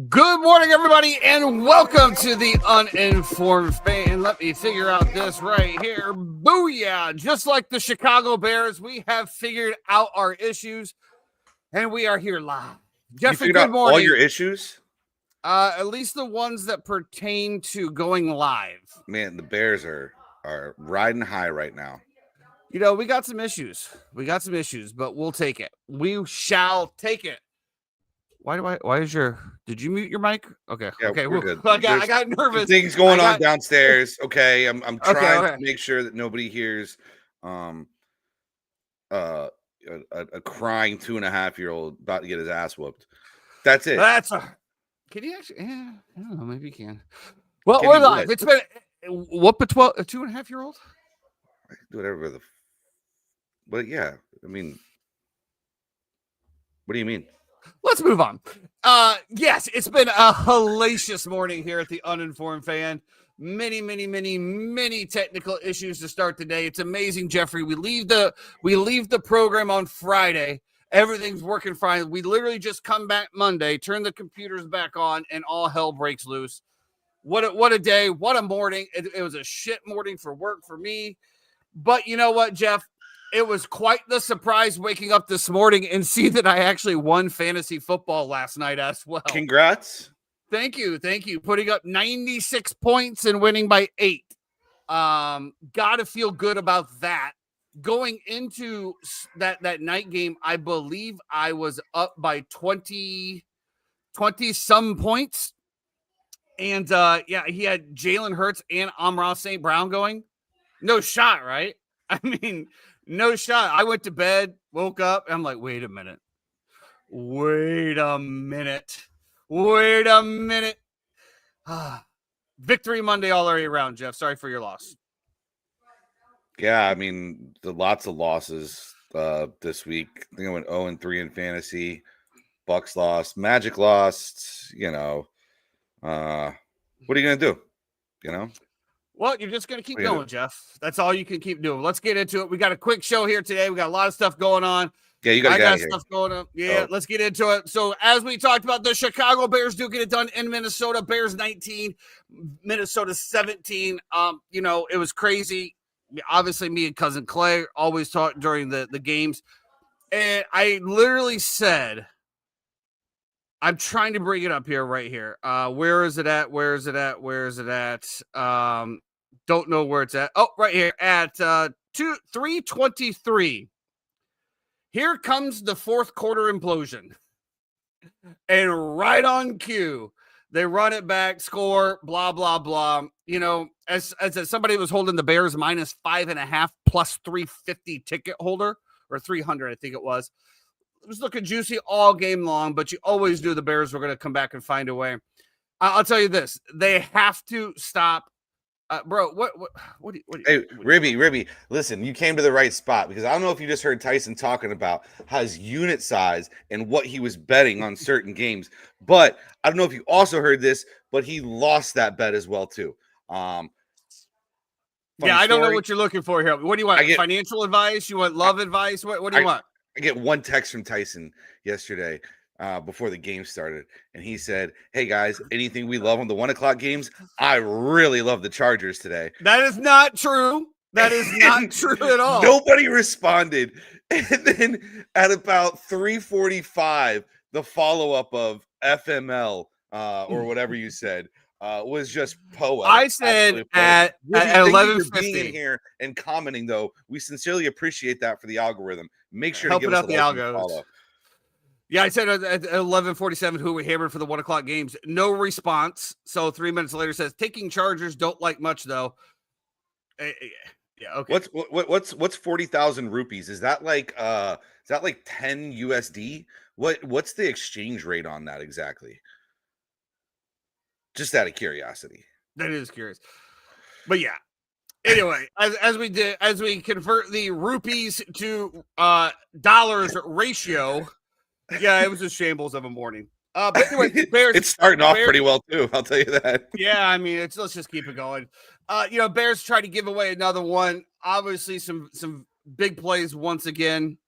Good morning, everybody, and welcome to the Uninformed Fan. Let me figure out this right here. Booyah! Just like the Chicago Bears, we have figured out our issues, and we are here live. Jeffrey, good morning. All your issues? At least the ones that pertain to going live. Man, the Bears are riding high right now. You know, we got some issues. But we'll take it. We shall take it. Did you mute your mic? Okay. Yeah, okay. We're good. I got nervous. Things going on downstairs. Okay. I'm trying to make sure that nobody hears a crying 2.5-year-old about to get his ass whooped. That's it. Can you actually? Yeah, I don't know. Maybe you can. Well, we're live. It's been whoop a 2.5-year-old. Do whatever but yeah, I mean, what do you mean? Let's move on. Yes, it's been a hellacious morning here at the Uninformed Fan. Many technical issues to start today. It's amazing, Jeffrey. We leave the program on Friday. Everything's working fine. We literally just come back Monday, turn the computers back on, and all hell breaks loose. What a day. What a morning. It was a shit morning for work for me. But you know what, Jeff? It was quite the surprise waking up this morning and see that I actually won fantasy football last night as well. Congrats. Thank you. Putting up 96 points and winning by 8. Got to feel good about that. Going into that night game, I believe I was up by 20 some points. And he had Jalen Hurts and Amon-Ra St. Brown going. No shot, right? I mean, no shot. I went to bed, woke up, and I'm like, wait a minute. Victory Monday all the way around, Jeff. Sorry for your loss. Yeah, I mean, lots of losses this week. I think I went 0-3 in fantasy. Bucks lost. Magic lost. You know, what are you going to do? You know? Well, you're just going to keep going, Jeff. That's all you can keep doing. Let's get into it. We got a quick show here today. We got a lot of stuff going on. Yeah, you got to get out of here. Stuff going on. Yeah, Let's get into it. So, as we talked about, the Chicago Bears do get it done in Minnesota. Bears 19, Minnesota 17. It was crazy. Obviously, me and Cousin Clay always talk during the games. And I literally said, I'm trying to bring it up here, right here. Where is it at? Don't know where it's at. Oh, right here at 3:23. Here comes the fourth quarter implosion. And right on cue, They run it back, score, blah, blah, blah. You know, as somebody was holding the Bears minus 5.5 plus 350 ticket holder, or 300, I think it was. It was looking juicy all game long, but you always knew the Bears were going to come back and find a way. I'll tell you this. They have to stop. Bro, what do you Hey, Ribby, listen, you came to the right spot, because I don't know if you just heard Tyson talking about his unit size and what he was betting on certain games, but I don't know if you also heard this, but he lost that bet as well too. Yeah, I don't know what you're looking for here. What do you want? Financial advice? You want love advice? What do you want? I get one text from Tyson yesterday before the game started, and he said, "Hey guys, anything we love on the 1 o'clock games? I really love the Chargers today." That is not true. That is not true at all. Nobody responded, and then at about 3:45, the follow-up of FML or whatever you said was just poetic. I said at 11:50 here and commenting, though. We sincerely appreciate that for the algorithm. Make sure helping to give out us the algorithm. Yeah, I said at 11:47 who we hammered for the 1 o'clock games. No response. So 3 minutes later says taking Chargers, don't like much though. Yeah, okay. What's 40,000 rupees? Is that like 10 USD? What's the exchange rate on that exactly? Just out of curiosity. That is curious. But yeah. Anyway, as we convert the rupees to dollars ratio, yeah, it was a shambles of a morning. But anyway, Bears. It's starting off pretty well too. I'll tell you that. Yeah, I mean, let's just keep it going. Bears tried to give away another one. Obviously, some big plays once again.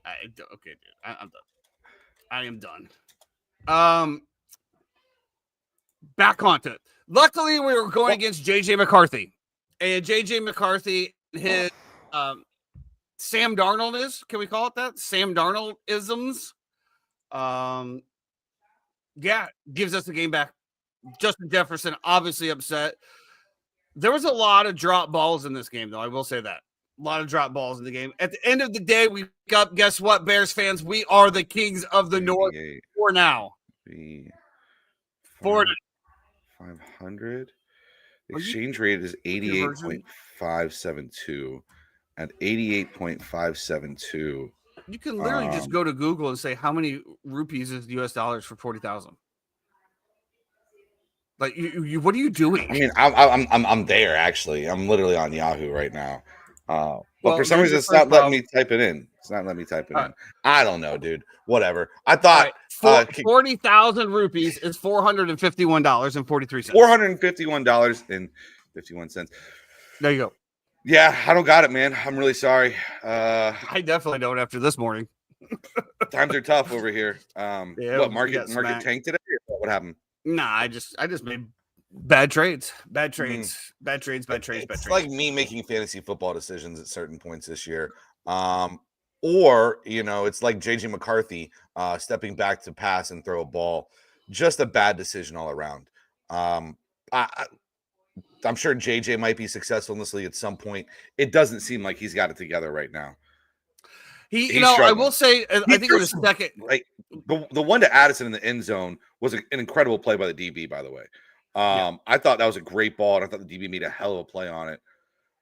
Okay, dude, I'm done. I am done. Back onto it. Luckily, we were going against JJ McCarthy, and JJ McCarthy, his Sam Darnold is. Can we call it that? Sam Darnold isms. Yeah, gives us the game back. Justin Jefferson obviously upset. There was a lot of drop balls in this game, though. I will say that. A lot of drop balls in the game. At the end of the day, we wake up. Guess what, Bears fans? We are the kings of the North for now. For 500. Exchange rate is 88.572. At 88.572. You can literally just go to Google and say how many rupees is US dollars for 40,000. Like you, what are you doing? I mean, I'm there actually. I'm literally on Yahoo right now. But for some reason, it's not letting me type it in. It's not letting me type it in. I don't know, dude. Whatever. I thought 40,000 rupees is $451.43. $451.51. There you go. Yeah, I don't got it, man. I'm really sorry. I definitely don't after this morning. Times are tough over here. What market tanked today? What happened? Nah, I just made bad trades. It's like me making fantasy football decisions at certain points this year. Or, it's like JJ McCarthy stepping back to pass and throw a ball. Just a bad decision all around. I'm sure JJ might be successful in this league at some point. It doesn't seem like he's got it together right now. I will say, I think it was second. Like the one to Addison in the end zone was an incredible play by the DB, by the way. I thought that was a great ball, and I thought the DB made a hell of a play on it.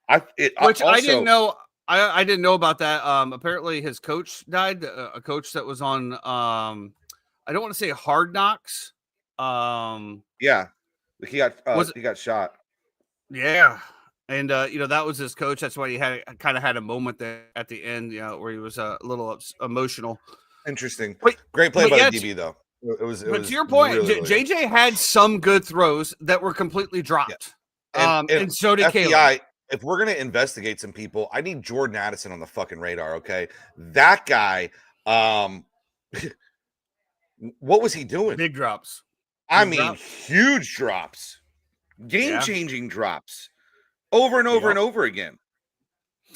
I didn't know. I didn't know about that. Apparently, his coach died. A coach that was on. I don't want to say Hard Knocks. Yeah, he got shot. Yeah. And, that was his coach. That's why he kind of had a moment there at the end, where he was a little emotional. Interesting. Great play by the DB, though. It was to your point, really, JJ had some good throws that were completely dropped. Yeah. And so did FBI, Caleb. If we're going to investigate some people, I need Jordan Addison on the fucking radar, okay? That guy, what was he doing? Big drops. Huge drops. Game-changing drops. Over and over and over again.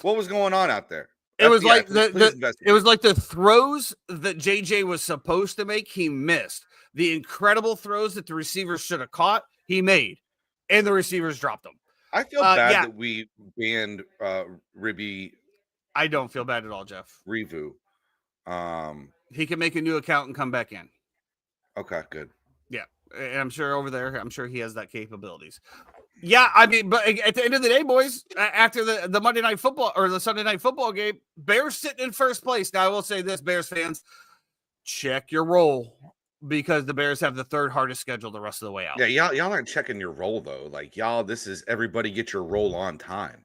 What was going on out there? It was like the throws that JJ was supposed to make, he missed. The incredible throws that the receivers should have caught, he made, and the receivers dropped them. I feel bad that we banned Ribby. I don't feel bad at all, Jeff. Revu. He can make a new account and come back in. Okay, good. Yeah. And I'm sure over there, I'm sure he has that capabilities. Yeah, I mean, but at the end of the day, boys, after the Monday Night Football or the Sunday Night Football game, Bears sitting in first place. Now, I will say this, Bears fans, check your roll because the Bears have the third hardest schedule the rest of the way out. Yeah, y'all aren't checking your roll though. Like y'all, this is everybody get your roll on time.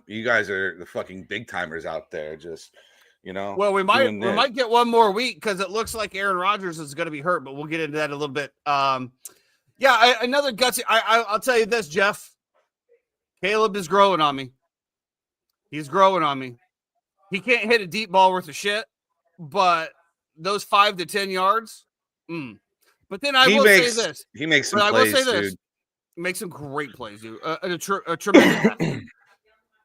You guys are the fucking big timers out there, just Well, we doing this. might get one more week because it looks like Aaron Rodgers is going to be hurt, but we'll get into that a little bit. Another gutsy. I'll tell you this, Jeff. Caleb is growing on me. He's growing on me. He can't hit a deep ball worth of shit, but those 5 to 10 yards. But then I will say this. He makes some plays, dude. Makes some great plays, dude. A tremendous athlete.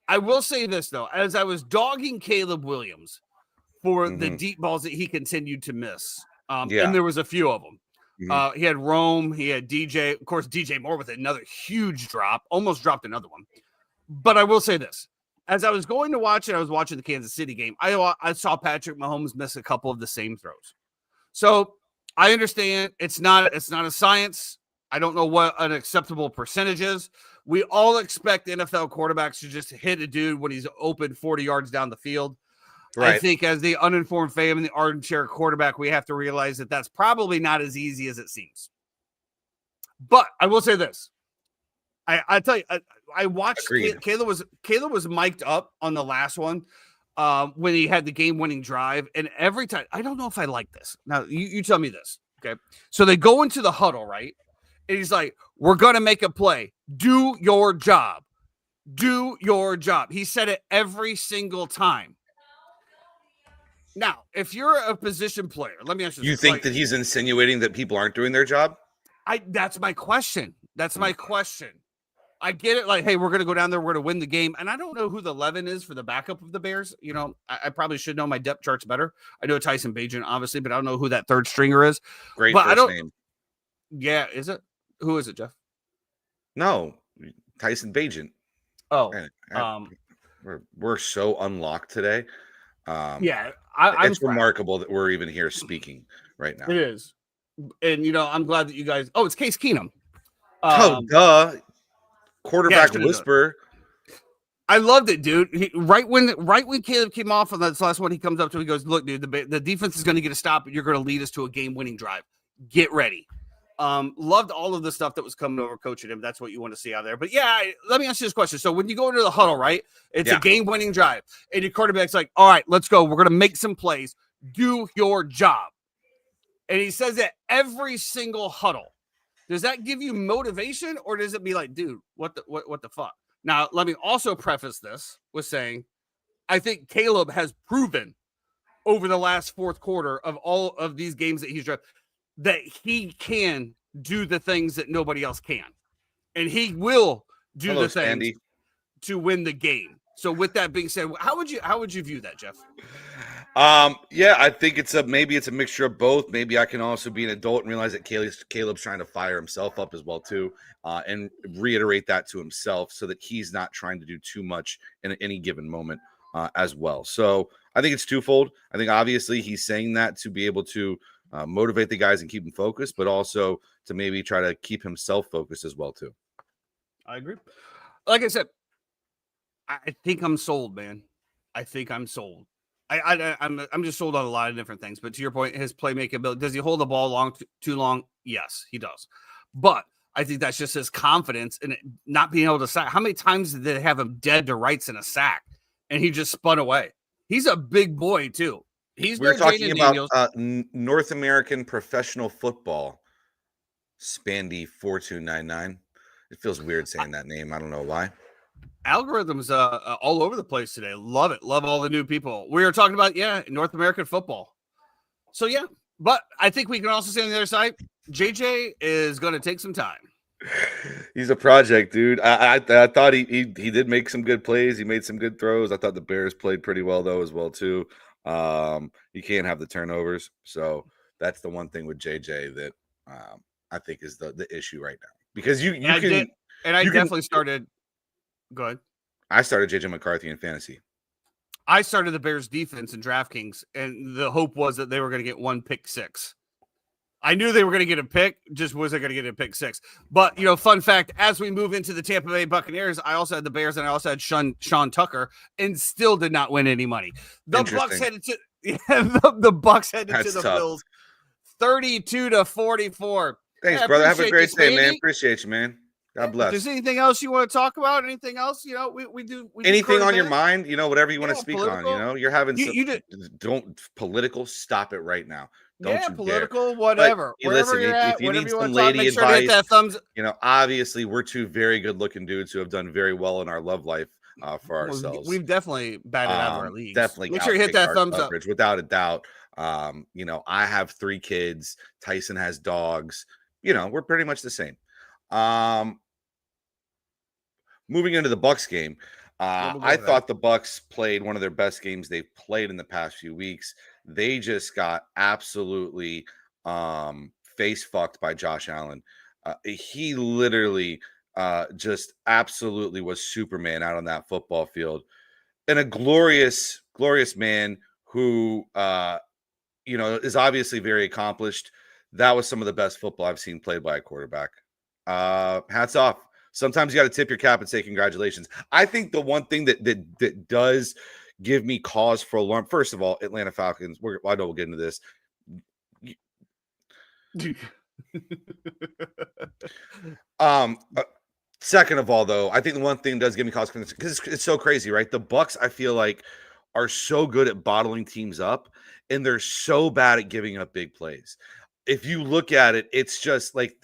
I will say this, though. As I was dogging Caleb Williams for the deep balls that he continued to miss, and there was a few of them. He had Rome. He had DJ. Of course, DJ Moore with another huge drop. Almost dropped another one. But I will say this. As I was going to watch it, I was watching the Kansas City game. I saw Patrick Mahomes miss a couple of the same throws. So I understand it's not a science. I don't know what an acceptable percentage is. We all expect NFL quarterbacks to just hit a dude when he's open 40 yards down the field. Right. I think as the uninformed fan and the armchair quarterback, we have to realize that that's probably not as easy as it seems. But I will say this. I tell you, I watched Caleb was mic'd up on the last one when he had the game-winning drive. And every time, I don't know if I like this. Now, you tell me this, okay? So they go into the huddle, right? And he's like, we're going to make a play. Do your job. Do your job. He said it every single time. Now, if you're a position player, let me ask you. You think that he's insinuating that people aren't doing their job? That's my question. That's my question. I get it. Like, hey, we're going to go down there. We're going to win the game. And I don't know who the 11 is for the backup of the Bears. I probably should know my depth charts better. I know Tyson Bagent, obviously, but I don't know who that third stringer is. Great first name. Yeah, is it? Who is it, Jeff? No, Tyson Bagent. Oh, we're so unlocked today. It's remarkable that we're even here speaking right now. It is. And, I'm glad that you guys... Oh, it's Case Keenum. Duh. Quarterback whisper. I loved it, dude. Right when Caleb came off on that last one, he comes up to him, he goes, look, dude, the defense is going to get a stop, and you're going to lead us to a game-winning drive. Get ready. Loved all of the stuff that was coming over coaching him. That's what you want to see out there. But let me ask you this question. So when you go into the huddle, right, it's a game-winning drive, and your quarterback's like, all right, let's go. We're going to make some plays. Do your job. And he says that every single huddle. Does that give you motivation, or does it be like, dude, what the fuck? Now, let me also preface this with saying, I think Caleb has proven over the last fourth quarter of all of these games that he's driven that he can do the things that nobody else can. And he will do the things Andy. To win the game. So with that being said, how would you view that, Jeff? I think maybe it's a mixture of both. Maybe I can also be an adult and realize that Caleb's trying to fire himself up as well too, and reiterate that to himself so that he's not trying to do too much in any given moment as well. So I think it's twofold. I think obviously he's saying that to be able to motivate the guys and keep them focused, but also to maybe try to keep himself focused as well too. I agree. Like I said, I think I'm sold, man. I think I'm sold. I'm just sold on a lot of different things. But to your point, his playmaking ability, does he hold the ball too long? Yes, he does. But I think that's just his confidence in not being able to sack. How many times did they have him dead to rights in a sack, and he just spun away? He's a big boy too. We're talking about North American professional football. Spandy 4299. It feels weird saying that name. I don't know why. Algorithms all over the place today. Love it. Love all the new people. We are talking about, North American football. So, but I think we can also say on the other side, JJ is going to take some time. He's a project, dude. I thought he did make some good plays. He made some good throws. I thought the Bears played pretty well, though, as well, too. You can't have the turnovers. So that's the one thing with JJ that I think is the issue right now. Because you can... I definitely started... Go ahead. I started JJ McCarthy in fantasy. I started the Bears defense in DraftKings, and the hope was that they were going to get one pick six. I knew they were going to get a pick, just wasn't going to get a pick 6. But, fun fact, as we move into the Tampa Bay Buccaneers, I also had the Bears and I also had Sean Tucker and still did not win any money. The Bucs headed to the Bucs headed to the tough. Bills 32-44. Thanks, brother. Have a great day, man. Appreciate you, man. God bless. If there's anything else you want to talk about? Anything else? We do anything on your mind, whatever you want to speak political. on, you're having don't political, stop it right now. Don't you political, dare. whatever. But, listen, if you need some lady advice, obviously we're two very good looking dudes who have done very well in our love life for ourselves. We've definitely batted out of our leagues. Definitely. Make sure you hit that thumbs up. Without a doubt. I have 3 kids. Tyson has dogs. We're pretty much the same. Moving into the Bucs game, I thought the Bucs played one of their best games they've played in the past few weeks. They just got absolutely face fucked by Josh Allen. He literally just absolutely was Superman out on that football field, and a glorious man who is obviously very accomplished. That was some of the best football I've seen played by a quarterback. Hats off. Sometimes you got to tip your cap and say congratulations. I think the one thing that does give me cause for alarm, first of all, Atlanta Falcons, I know we'll get into this. Second of all, though, I think the one thing that does give me cause because it's so crazy, right? The Bucs, I feel like, are so good at bottling teams up, and they're so bad at giving up big plays. If you look at it, it's just like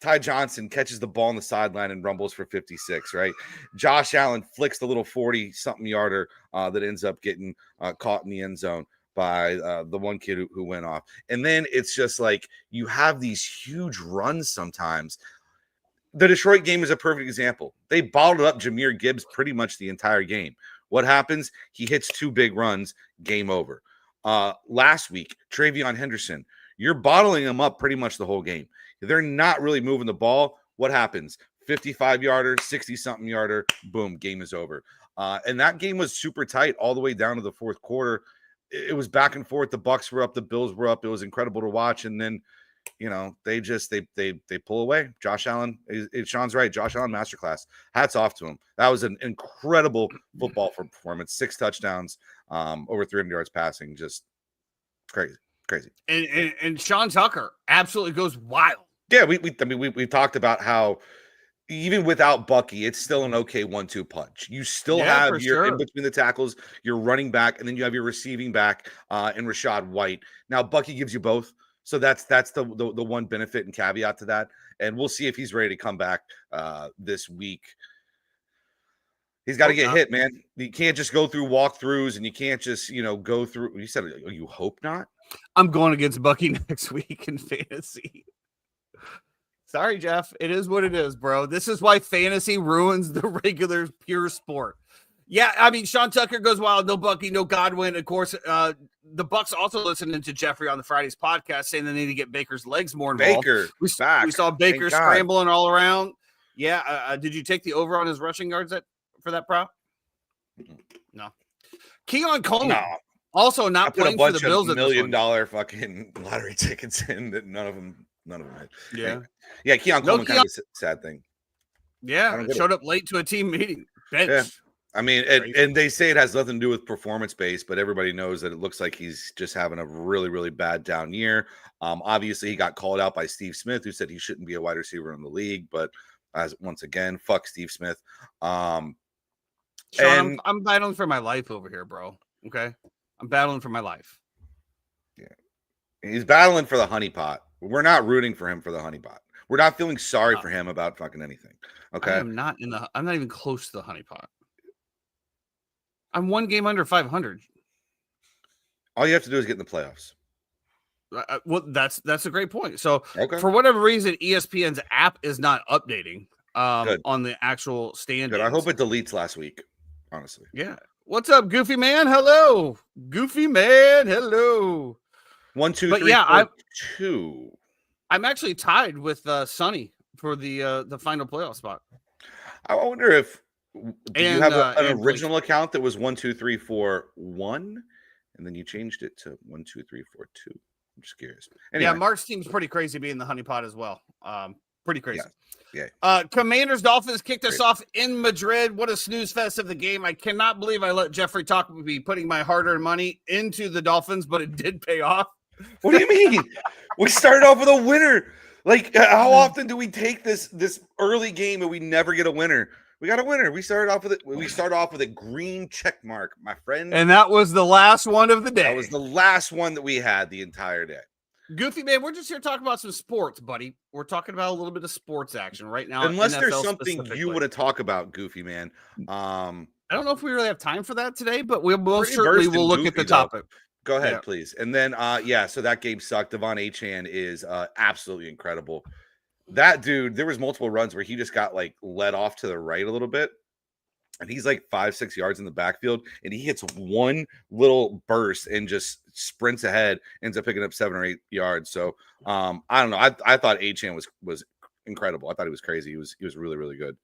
Ty Johnson catches the ball on the sideline and rumbles for 56, right? Josh Allen flicks the little 40-something yarder that ends up getting caught in the end zone by the one kid who went off. And then it's just like you have these huge runs sometimes. The Detroit game is a perfect example. They bottled up Jahmyr Gibbs pretty much the entire game. What happens? He hits 2 big runs, game over. Last week, Travion Henderson, you're bottling him up pretty much the whole game. They're not really moving the ball. What happens? 55-yarder, 60-something yarder, boom, game is over. And that game was super tight all the way down to the fourth quarter. It was back and forth. The Bucs were up, the Bills were up. It was incredible to watch. And then, they pull away. Josh Allen, Sean's right. Josh Allen masterclass. Hats off to him. That was an incredible football performance. 6 touchdowns, over 300 yards passing. Just crazy. And Sean Tucker absolutely goes wild. Yeah, we talked about how even without Bucky, it's still an okay 1-2 punch. You still have in between the tackles, your running back, and then you have your receiving back in Rachaad White. Now Bucky gives you both, so that's the one benefit and caveat to that. And we'll see if he's ready to come back this week. He's got to get hit, man. You can't just go through walkthroughs, and you can't just go through. You said you hope not. I'm going against Bucky next week in fantasy. Sorry, Jeff. It is what it is, bro. This is why fantasy ruins the regular pure sport. Yeah, I mean, Sean Tucker goes wild. No Bucky, no Godwin. Of course, the Bucs also listening to Jeffrey on the Friday's podcast saying they need to get Baker's legs more involved. We saw Baker scrambling all around. Yeah. Did you take the over on his rushing yards for that prop? No. Keon Coleman. No. Also not playing for the Bills. $1 million fucking lottery tickets in that none of them had. Yeah. Keon Coleman kind of a sad thing. Yeah, showed up late to a team meeting. Bench. Yeah. I mean, and they say it has nothing to do with performance based, but everybody knows that it looks like he's just having a really, really bad down year. Obviously, he got called out by Steve Smith, who said he shouldn't be a wide receiver in the league. But once again, fuck Steve Smith. Sean, I'm battling for my life over here, bro. Okay. I'm battling for my life. Yeah. He's battling for the honeypot. We're not rooting for him for the honeypot. We're not feeling sorry for him about fucking anything. Okay. I'm not even close to the honeypot. I'm 1 game under 500. All you have to do is get in the playoffs. Well, that's a great point. So for whatever reason, ESPN's app is not updating on the actual standings. Good. I hope it deletes last week, honestly. Yeah. What's up, Goofy Man? Hello. Goofy Man. Hello. 1, 2, 3, 4, 2. I'm actually tied with Sonny for the final playoff spot. I wonder if you have an original account that was 1, 2, 3, 4, 1, and then you changed it to 1, 2, 3, 4, 2. I'm just curious. Yeah, Anyway, Mark's team's pretty crazy being the honeypot as well. Pretty crazy. Yeah. Commanders Dolphins kicked us Great. off in Madrid. What a snooze fest of the game. I cannot believe I let Jeffrey talk me putting my hard-earned money into the Dolphins, but it did pay off. What do you mean? We started off with a winner. Like, how often do we take this early game and we never get a winner? We got a winner. We started off with it. We start off with a green check mark, my friend. And that was the last one of the day. That was the last one that we had the entire day. Goofy man, we're just here talking about some sports, buddy. We're talking about a little bit of sports action right now. Unless NFL there's something you want to talk about, Goofy man. I don't know if we really have time for that today, but we most Pretty certainly versed in will look Goofy, at the though. topic. Go ahead, Yeah. please. And then, so that game sucked. Devon Achane is absolutely incredible. That dude, there was multiple runs where he just got like led off to the right a little bit. And he's like 5-6 yards in the backfield, and he hits one little burst and just sprints ahead, ends up picking up 7 or 8 yards. So I don't know. I thought Achane was incredible. I thought he was crazy. He was really, really good.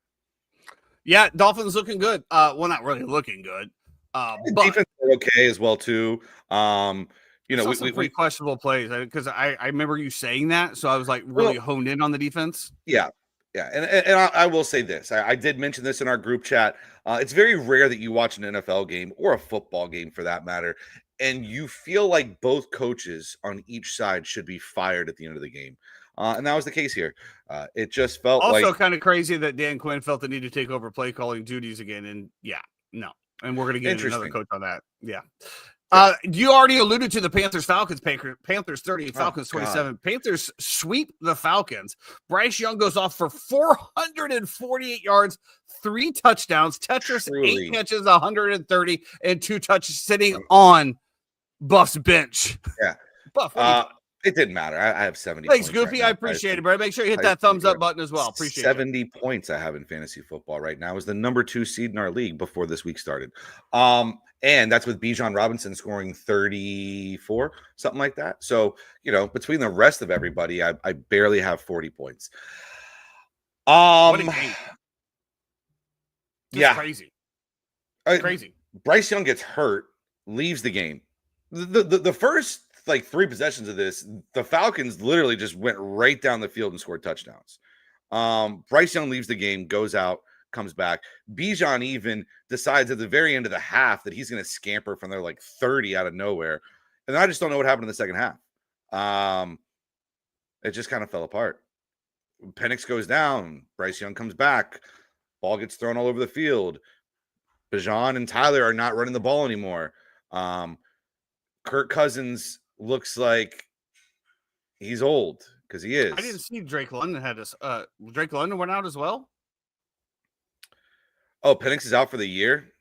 Yeah, Dolphins looking good. Well, not really looking good. But defense okay as well too. some pretty questionable plays because I remember you saying that, so I was like really honed in on the defense. Yeah, and I will say this. I did mention this in our group chat. It's very rare that you watch an NFL game or a football game for that matter, and you feel like both coaches on each side should be fired at the end of the game. And that was the case here. It just felt also like kind of crazy that Dan Quinn felt the need to take over play calling duties again. And and we're going to get another coach on that. Yeah. You already alluded to the Panthers-Falcons. Panthers 30, Falcons 27. Panthers sweep the Falcons. Bryce Young goes off for 448 yards, 3 touchdowns. Tetris, 8 catches, 130, and 2 touches sitting on Buff's bench. Yeah. Buff, it didn't matter. I have 70 Thanks, points Goofy. Right, I appreciate it, bro. Make sure you hit that thumbs up button as well. Appreciate 70 points I have in fantasy football right now. Is the number 2 seed in our league before this week started. And that's with Bijan Robinson scoring 34, something like that. So, between the rest of everybody, I barely have 40 points. What a game. Crazy. Crazy. Bryce Young gets hurt, leaves the game. The first 3 possessions of this, the Falcons literally just went right down the field and scored touchdowns. Bryce Young leaves the game, goes out, comes back. Bijan even decides at the very end of the half that he's going to scamper from there 30 out of nowhere. And I just don't know what happened in the second half. It just kind of fell apart. Penix goes down. Bryce Young comes back. Ball gets thrown all over the field. Bijan and Tyler are not running the ball anymore. Kirk Cousins looks like he's old because he is. I didn't see Drake London had this. Drake London went out as well. Oh, Penix is out for the year.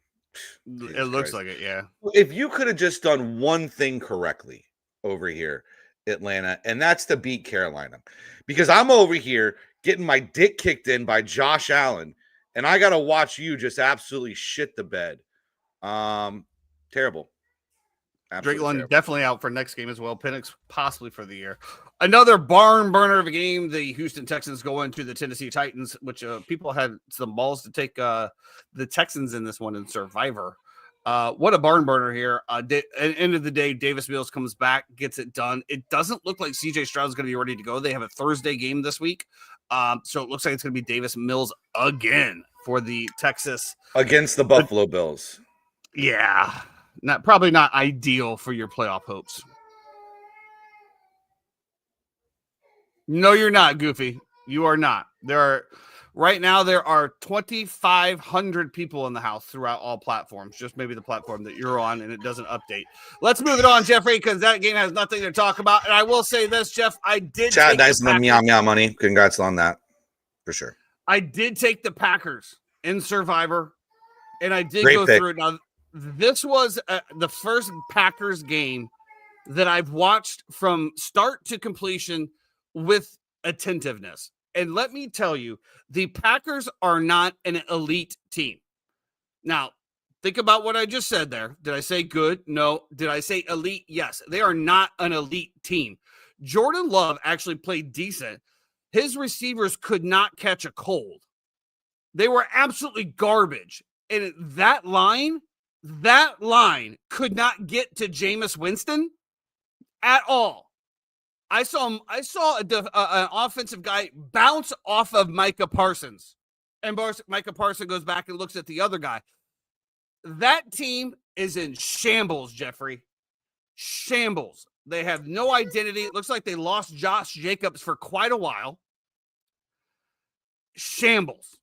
It looks like it, yeah. If you could have just done one thing correctly over here, Atlanta, and that's to beat Carolina, because I'm over here getting my dick kicked in by Josh Allen, and I got to watch you just absolutely shit the bed. Terrible. Drake London definitely out for next game as well. Penix possibly for the year. Another barn burner of a game. The Houston Texans go into the Tennessee Titans, which people had some balls to take the Texans in this one in Survivor. What a barn burner here. At the end of the day, Davis Mills comes back, gets it done. It doesn't look like CJ Stroud is going to be ready to go. They have a Thursday game this week. So it looks like it's going to be Davis Mills again for the Texas. Against the Buffalo Bills. Yeah. Probably not ideal for your playoff hopes. No, you're not, Goofy. You are not. Right now there are 2,500 people in the house throughout all platforms. Just maybe the platform that you're on, and it doesn't update. Let's move it on, Jeffrey, because that game has nothing to talk about. And I will say this, Jeff. I did. Chad, nice and the meow money. Congrats on that, for sure. I did take the Packers in Survivor, and I did Great go pick. through it. Now, this was the first Packers game that I've watched from start to completion with attentiveness. And let me tell you, the Packers are not an elite team. Now, think about what I just said there. Did I say good? No. Did I say elite? Yes. They are not an elite team. Jordan Love actually played decent. His receivers could not catch a cold. They were absolutely garbage. And that line could not get to Jameis Winston at all. I saw an offensive guy bounce off of Micah Parsons, and Micah Parsons goes back and looks at the other guy. That team is in shambles, Jeffrey. Shambles. They have no identity. It looks like they lost Josh Jacobs for quite a while. Shambles.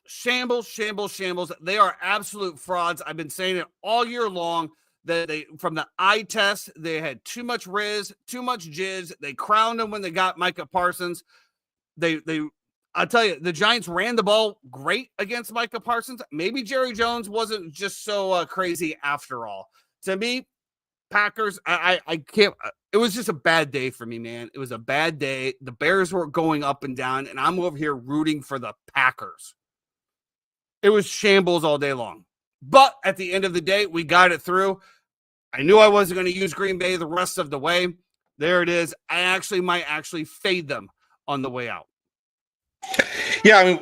Shambles, shambles, shambles. They are absolute frauds. I've been saying it all year long that they, from the eye test, they had too much Riz, too much Jizz. They crowned them when they got Micah Parsons. I'll tell you, the Giants ran the ball great against Micah Parsons. Maybe Jerry Jones wasn't just so crazy after all. To me, Packers, I can't. It was just a bad day for me, man. It was a bad day. The Bears were going up and down, and I'm over here rooting for the Packers. It was shambles all day long. But at the end of the day, we got it through. I knew I wasn't going to use Green Bay the rest of the way. There it is. I might fade them on the way out. Yeah, I mean,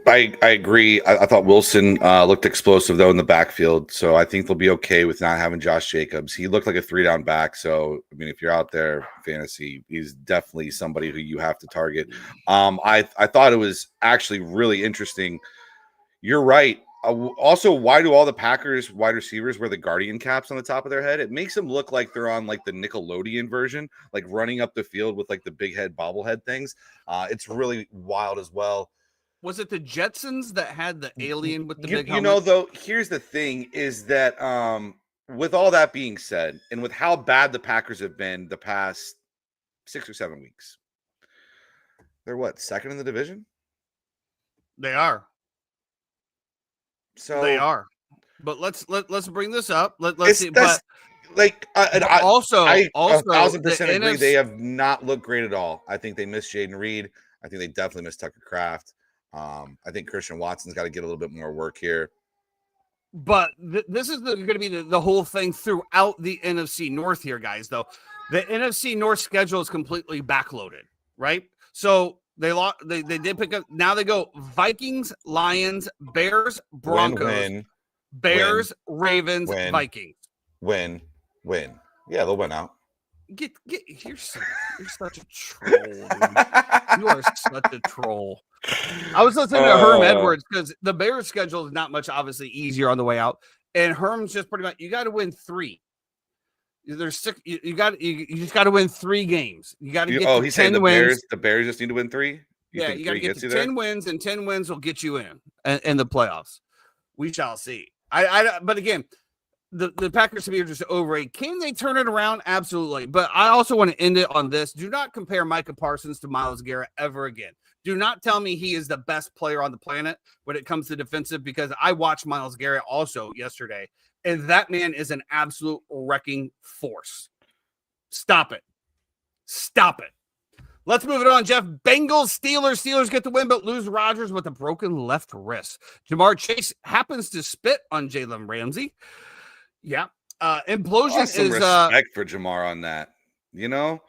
I agree. I thought Wilson looked explosive though in the backfield, so I think they'll be okay with not having Josh Jacobs. He looked like a 3-down back, so I mean, if you're out there fantasy, he's definitely somebody who you have to target. I thought it was actually really interesting. You're right. Also, why do all the Packers wide receivers wear the Guardian caps on the top of their head? It makes them look like they're on like the Nickelodeon version, like running up the field with like the big head bobblehead things. It's really wild as well. Was it the Jetsons that had the alien with the big helmet? You know, though, here's the thing is that with all that being said, and with how bad the Packers have been the past 6 or 7 weeks, they're what, second in the division? They are. So they are, but let's bring this up. Let's see. But like, I also 1,000% agree. They have not looked great at all. I think they missed Jaden Reed. I think they definitely missed Tucker Kraft. I think Christian Watson's got to get a little bit more work here. But this is going to be the whole thing throughout the NFC North here, guys. Though the NFC North schedule is completely backloaded, right? So they did pick up. Now they go Vikings, Lions, Bears, Broncos, Bears, Ravens, Vikings. Win. Yeah, they'll win out. You're such a troll. Dude. You are such a troll. I was listening to Herm Edwards because the Bears' schedule is not much obviously easier on the way out, and Herm's just pretty much you got to win 3. There's 6. You just got to win 3 games. You got to get to 10 wins. The Bears just need to win 3. You got to get to 10 wins, and 10 wins will get you in the playoffs. We shall see. But again, the Packers to me are just overrated. Can they turn it around? Absolutely. But I also want to end it on this. Do not compare Micah Parsons to Myles Garrett ever again. Do not tell me he is the best player on the planet when it comes to defensive, because I watched Myles Garrett also yesterday, and that man is an absolute wrecking force. Stop it. Let's move it on, Jeff. Bengals, Steelers. Steelers get the win, but lose Rodgers with a broken left wrist. Jamar Chase happens to spit on Jalen Ramsey. Yeah. Implosion is respect for Jamar on that. You know,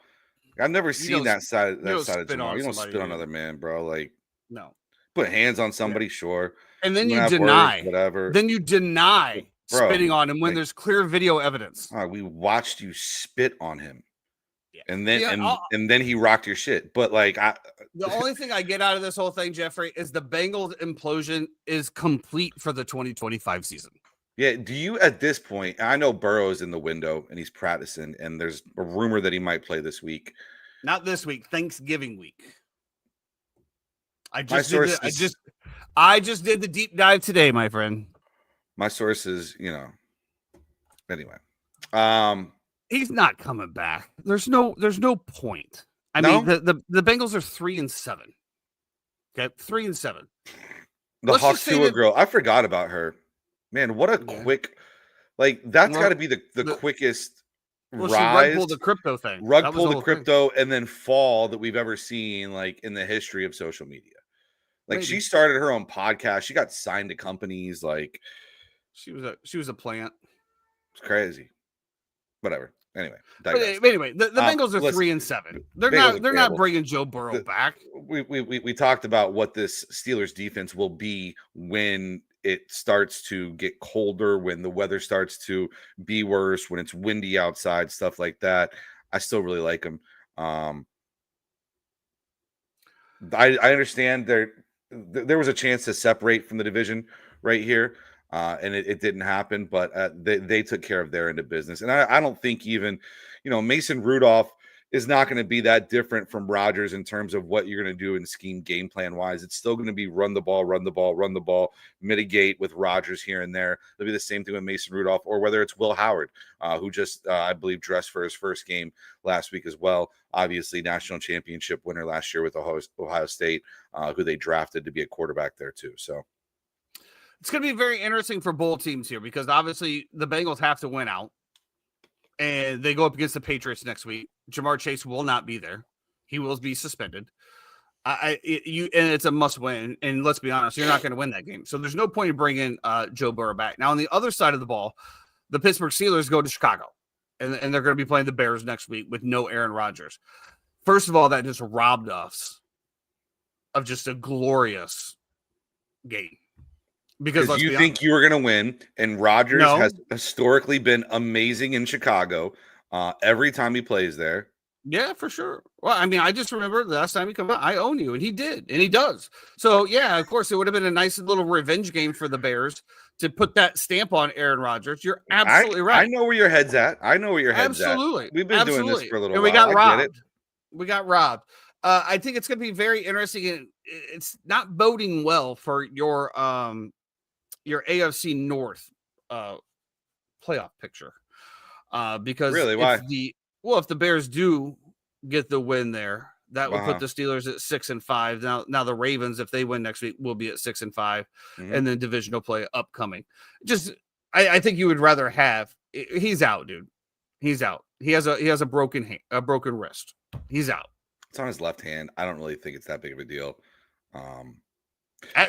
I've never seen that side of Jamar. You don't spit on another man, bro. Like, no. Put hands on somebody, sure. And then you deny words, whatever. Then you deny spitting on him when there's clear video evidence. All right, we watched you spit on him. Yeah. And then he rocked your shit. But like the only thing I get out of this whole thing, Jeffrey, is the Bengals implosion is complete for the 2025 season. Yeah, do you at this point, I know Burrow's in the window and he's practicing, and there's a rumor that he might play this week. Not this week, Thanksgiving week. I just did the deep dive today, my friend. My sources, anyway. He's not coming back. There's no point. I mean, the Bengals are 3-7. Okay, 3-7. The Hawks Tua girl, I forgot about her. Man, what a quick, that's got to be the quickest rise. She rug pulled the crypto thing. Rug pulled the crypto and then fall that we've ever seen, in the history of social media. Maybe. She started her own podcast. She got signed to companies. She was a plant. It's crazy. Whatever. Anyway, the Bengals are 3-7. They're not bringing Joe Burrow back. We talked about what this Steelers defense will be when it starts to get colder, when the weather starts to be worse, when it's windy outside, stuff like that. I still really like him. I understand there was a chance to separate from the division right here, and it didn't happen, but they took care of their end of business. And I don't think even, Mason Rudolph is not going to be that different from Rodgers in terms of what you're going to do in scheme game plan wise. It's still going to be run the ball, mitigate with Rodgers here and there. It'll be the same thing with Mason Rudolph, or whether it's Will Howard, who just, I believe, dressed for his first game last week as well. Obviously, national championship winner last year with Ohio State, who they drafted to be a quarterback there too. So it's going to be very interesting for both teams here because obviously the Bengals have to win out. And they go up against the Patriots next week. Jamar Chase will not be there. He will be suspended. And it's a must win. And let's be honest, you're not going to win that game. So there's no point in bringing Joe Burrow back. Now, on the other side of the ball, the Pittsburgh Steelers go to Chicago. And they're going to be playing the Bears next week with no Aaron Rodgers. First of all, that just robbed us of just a glorious game. Because you think you were going to win, and Rodgers has historically been amazing in Chicago every time he plays there. Yeah, for sure. Well, I mean, I just remember the last time he came out, I own you, and he did, and he does. So, yeah, of course, it would have been a nice little revenge game for the Bears to put that stamp on Aaron Rodgers. You're absolutely right. I know where your head's at. Absolutely. We've been doing this for a little while. We got robbed. We got robbed. I think it's going to be very interesting, and it's not boding well for your AFC North playoff picture. Because really, why? If the Bears do get the win there, that will put the Steelers at 6-5. Now the Ravens, if they win next week, will be at 6-5, and then divisional play upcoming. Just, I think you would rather have. He's out, dude. He's out. He has a broken hand, a broken wrist. He's out. It's on his left hand. I don't really think it's that big of a deal.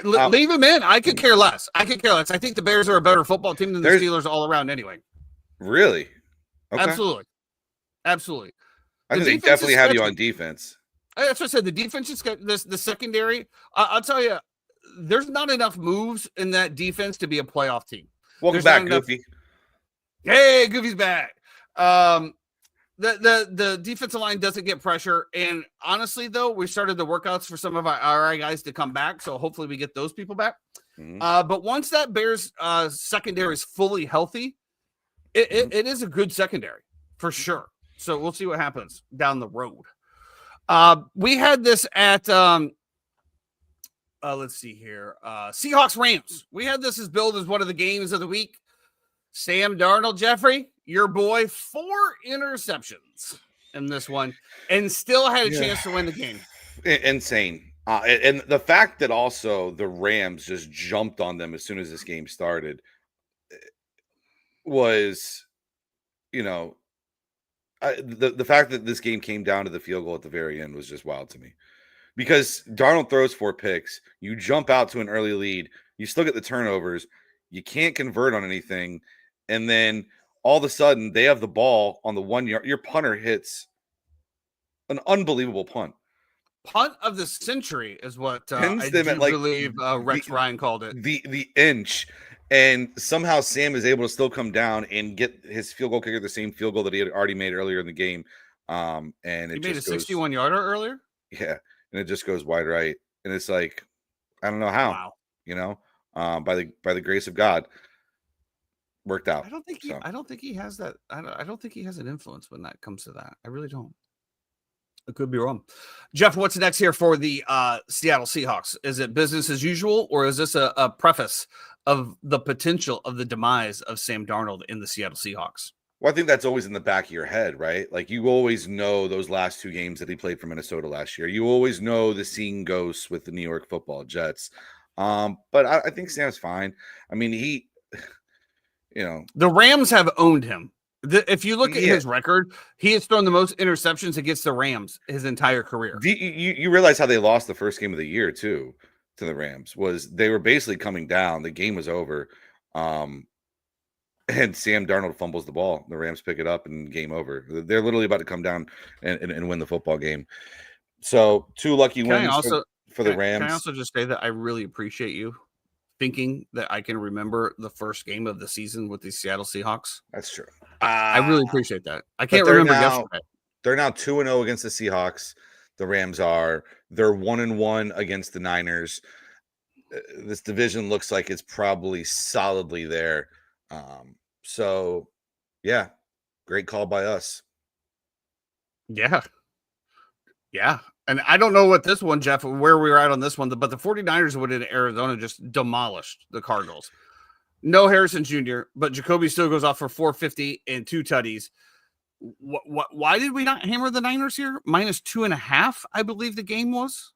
Leave him in. I could care less. I think the Bears are a better football team than the Steelers all around anyway. Really? Okay. Absolutely. I think they definitely have you on defense. That's what I said. The defense is the secondary. I'll tell you, there's not enough moves in that defense to be a playoff team. Welcome back, Goofy. Hey, Goofy's back. The defensive line doesn't get pressure. And honestly, though, we started the workouts for some of our guys to come back. So hopefully we get those people back. But once that Bears secondary is fully healthy, it is a good secondary for sure. So we'll see what happens down the road. We had this at, let's see here. Seahawks Rams. We had this as billed as one of the games of the week. Sam Darnold, Jeffrey, your boy, 4 interceptions in this one and still had a chance to win the game. Insane. And the fact that also the Rams just jumped on them as soon as this game started was, the fact that this game came down to the field goal at the very end was just wild to me. Because Darnold throws 4 picks, you jump out to an early lead, you still get the turnovers, you can't convert on anything, and then all of a sudden they have the ball on the 1 yard. Your punter hits an unbelievable punt. Punt of the century is what I believe Rex Ryan called it. The inch. And somehow Sam is able to still come down and get his field goal kicker the same field goal that he had already made earlier in the game. And he made a 61-yarder earlier? Yeah. And it just goes wide right. And it's like, I don't know how. Wow. By the grace of God, worked out. I don't think he has that. I don't think he has an influence when that comes to that. I really don't. I could be wrong. Jeff, what's next here for the Seattle Seahawks? Is it business as usual, or is this a preface of the potential of the demise of Sam Darnold in the Seattle Seahawks? Well, I think that's always in the back of your head, right? Like, you always know those last 2 games that he played for Minnesota last year. You always know the seeing ghosts with the New York Football Jets. But I think Sam's fine. I mean, the Rams have owned him. If you look at his record, he has thrown the most interceptions against the Rams his entire career. You realize how they lost the first game of the year, too, to the Rams, was they were basically coming down. The game was over. And Sam Darnold fumbles the ball. The Rams pick it up and game over. They're literally about to come down and win the football game. So 2 lucky wins for the Rams. Can I also just say that I really appreciate you thinking that I can remember the first game of the season with the Seattle Seahawks? That's true. I really appreciate that. I can't remember yesterday. They're now 2-0 against the Seahawks. The Rams are. They're 1-1 against the Niners. This division looks like it's probably solidly there. So, yeah, great call by us. Yeah. Yeah. And I don't know what this one, Jeff, where we were at on this one, but the 49ers would in Arizona just demolished the Cardinals. No Harrison Jr., but Jacoby still goes off for 450 and 2 tutties. Why did we not hammer the Niners here? -2.5, I believe the game was.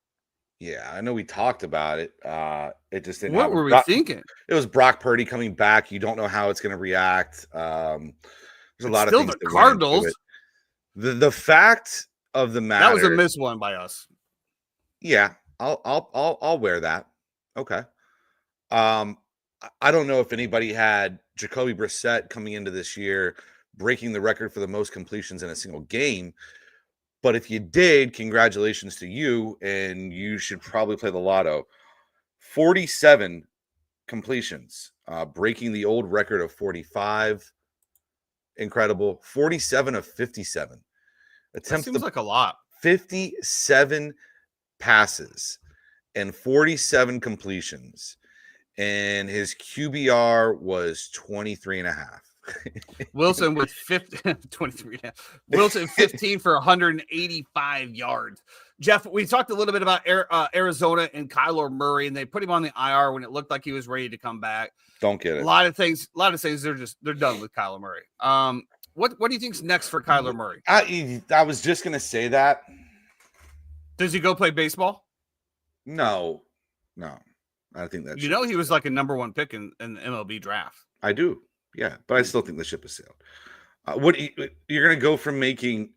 Yeah, I know we talked about it. It just didn't. What were we thinking? It was Brock Purdy coming back. You don't know how it's going to react. There's a lot of things. Still the Cardinals. The fact of the matter. That was a missed one by us. Yeah, I'll wear that. Okay. I don't know if anybody had Jacoby Brissett coming into this year breaking the record for the most completions in a single game. But if you did, congratulations to you, and you should probably play the lotto. 47 completions, breaking the old record of 45. Incredible. 47 of 57. That seems like a lot. 57 passes and 47 completions. And his QBR was 23.5. Wilson with 23. Wilson 15 for 185 yards. Jeff, we talked a little bit about Arizona and Kyler Murray, and they put him on the IR when it looked like he was ready to come back. Don't get it. A lot of things. They're done with Kyler Murray. What do you think's next for Kyler Murray? I was just gonna say that. Does he go play baseball? No. I think that he was like a number 1 pick in the MLB draft. I do. Yeah, but I still think the ship has sailed. You're going to go from making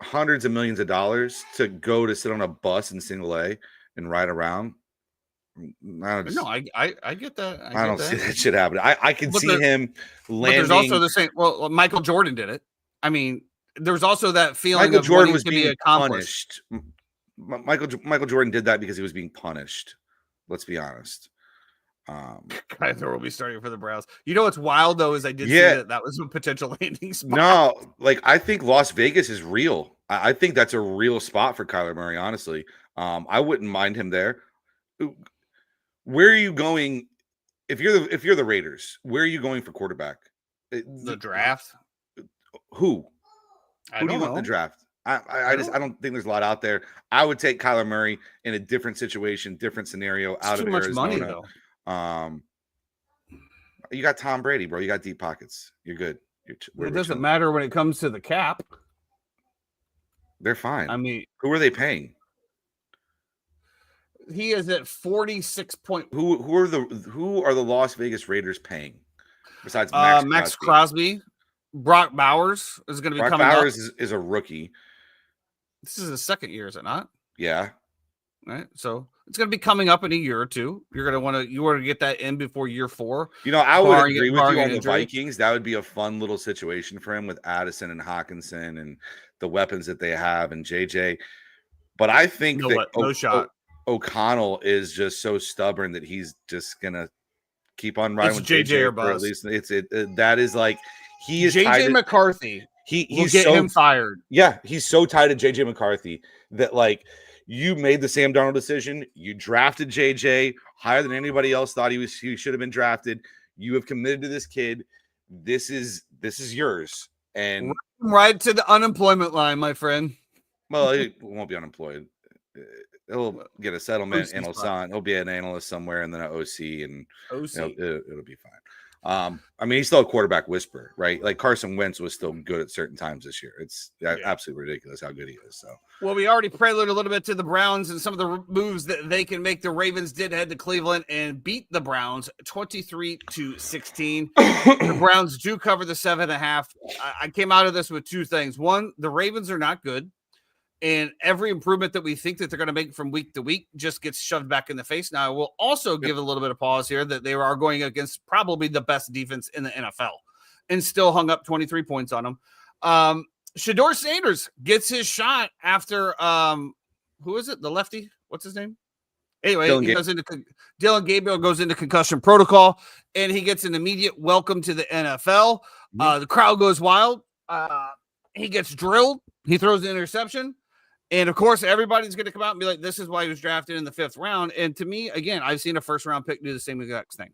hundreds of millions of dollars to go to sit on a bus in single A and ride around? I get that. I don't see that shit happening. I can see him landing. But there's also the same. Well, Michael Jordan did it. I mean, there's also that feeling Michael of Jordan was to being be accomplished. Punished. Michael Jordan did that because he was being punished. Let's be honest. Kyler will be starting for the Browns. You know what's wild though is I did see that was a potential landing spot. No, like I think Las Vegas is real. I think that's a real spot for Kyler Murray. Honestly, I wouldn't mind him there. Where are you going if you're the Raiders? Where are you going for quarterback? The draft. Who? Who do you want in the draft? I don't think there's a lot out there. I would take Kyler Murray in a different situation, different scenario out of Arizona. Too much money though. You got Tom Brady, bro. You got deep pockets. You're good. It doesn't matter when it comes to the cap. They're fine. I mean, who are they paying? He is at 46 point. Who are the Las Vegas Raiders paying? Besides Max Crosby, Brock Bowers is going to be coming up. Brock Bowers is a rookie. This is his second year, is it not? Yeah. Right. So it's going to be coming up in a year or two. You're going to want to get that in before year 4. I would agree with you on the Vikings. That would be a fun little situation for him with Addison and Hawkinson and the weapons that they have and JJ. But I think no shot. O'Connell is just so stubborn that he's just going to keep on riding with JJ or bust. At least that is like he is JJ McCarthy. He's get him fired. Yeah, he's so tied to JJ McCarthy that like you made the Sam Darnold decision. You drafted JJ higher than anybody else thought he should have been drafted. You have committed to this kid. This is yours. And right to the unemployment line, my friend. Well, he won't be unemployed. He'll get a settlement and he'll be an analyst somewhere and then an OC and it'll be fine. I mean, he's still a quarterback whisperer, right? Like Carson Wentz was still good at certain times this year. It's absolutely ridiculous how good he is. So, well, we already preluded a little bit to the Browns and some of the moves that they can make. The Ravens did head to Cleveland and beat the Browns 23-16. The Browns do cover the 7.5. I came out of this with 2 things. One, the Ravens are not good. And every improvement that we think that they're going to make from week to week just gets shoved back in the face. Now, I will also give a little bit of pause here that they are going against probably the best defense in the NFL and still hung up 23 points on them. Shedeur Sanders gets his shot after, who is it? The lefty? What's his name? Anyway, Dylan Gabriel goes into concussion protocol, and he gets an immediate welcome to the NFL. The crowd goes wild. He gets drilled. He throws the interception. And of course, everybody's going to come out and be like, this is why he was drafted in the 5th round. And to me, again, I've seen a 1st-round pick do the same exact thing.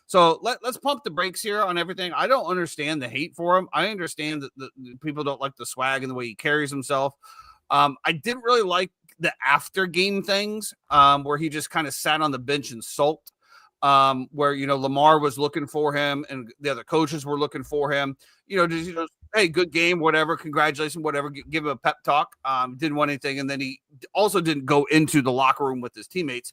So let's pump the brakes here on everything. I don't understand the hate for him. I understand that the people don't like the swag and the way he carries himself. I didn't really like the after game things where he just kind of sat on the bench and sulked. Where Lamar was looking for him and the other coaches were looking for him. Just hey, good game, whatever, congratulations, whatever. Give him a pep talk. Didn't want anything, and then he also didn't go into the locker room with his teammates.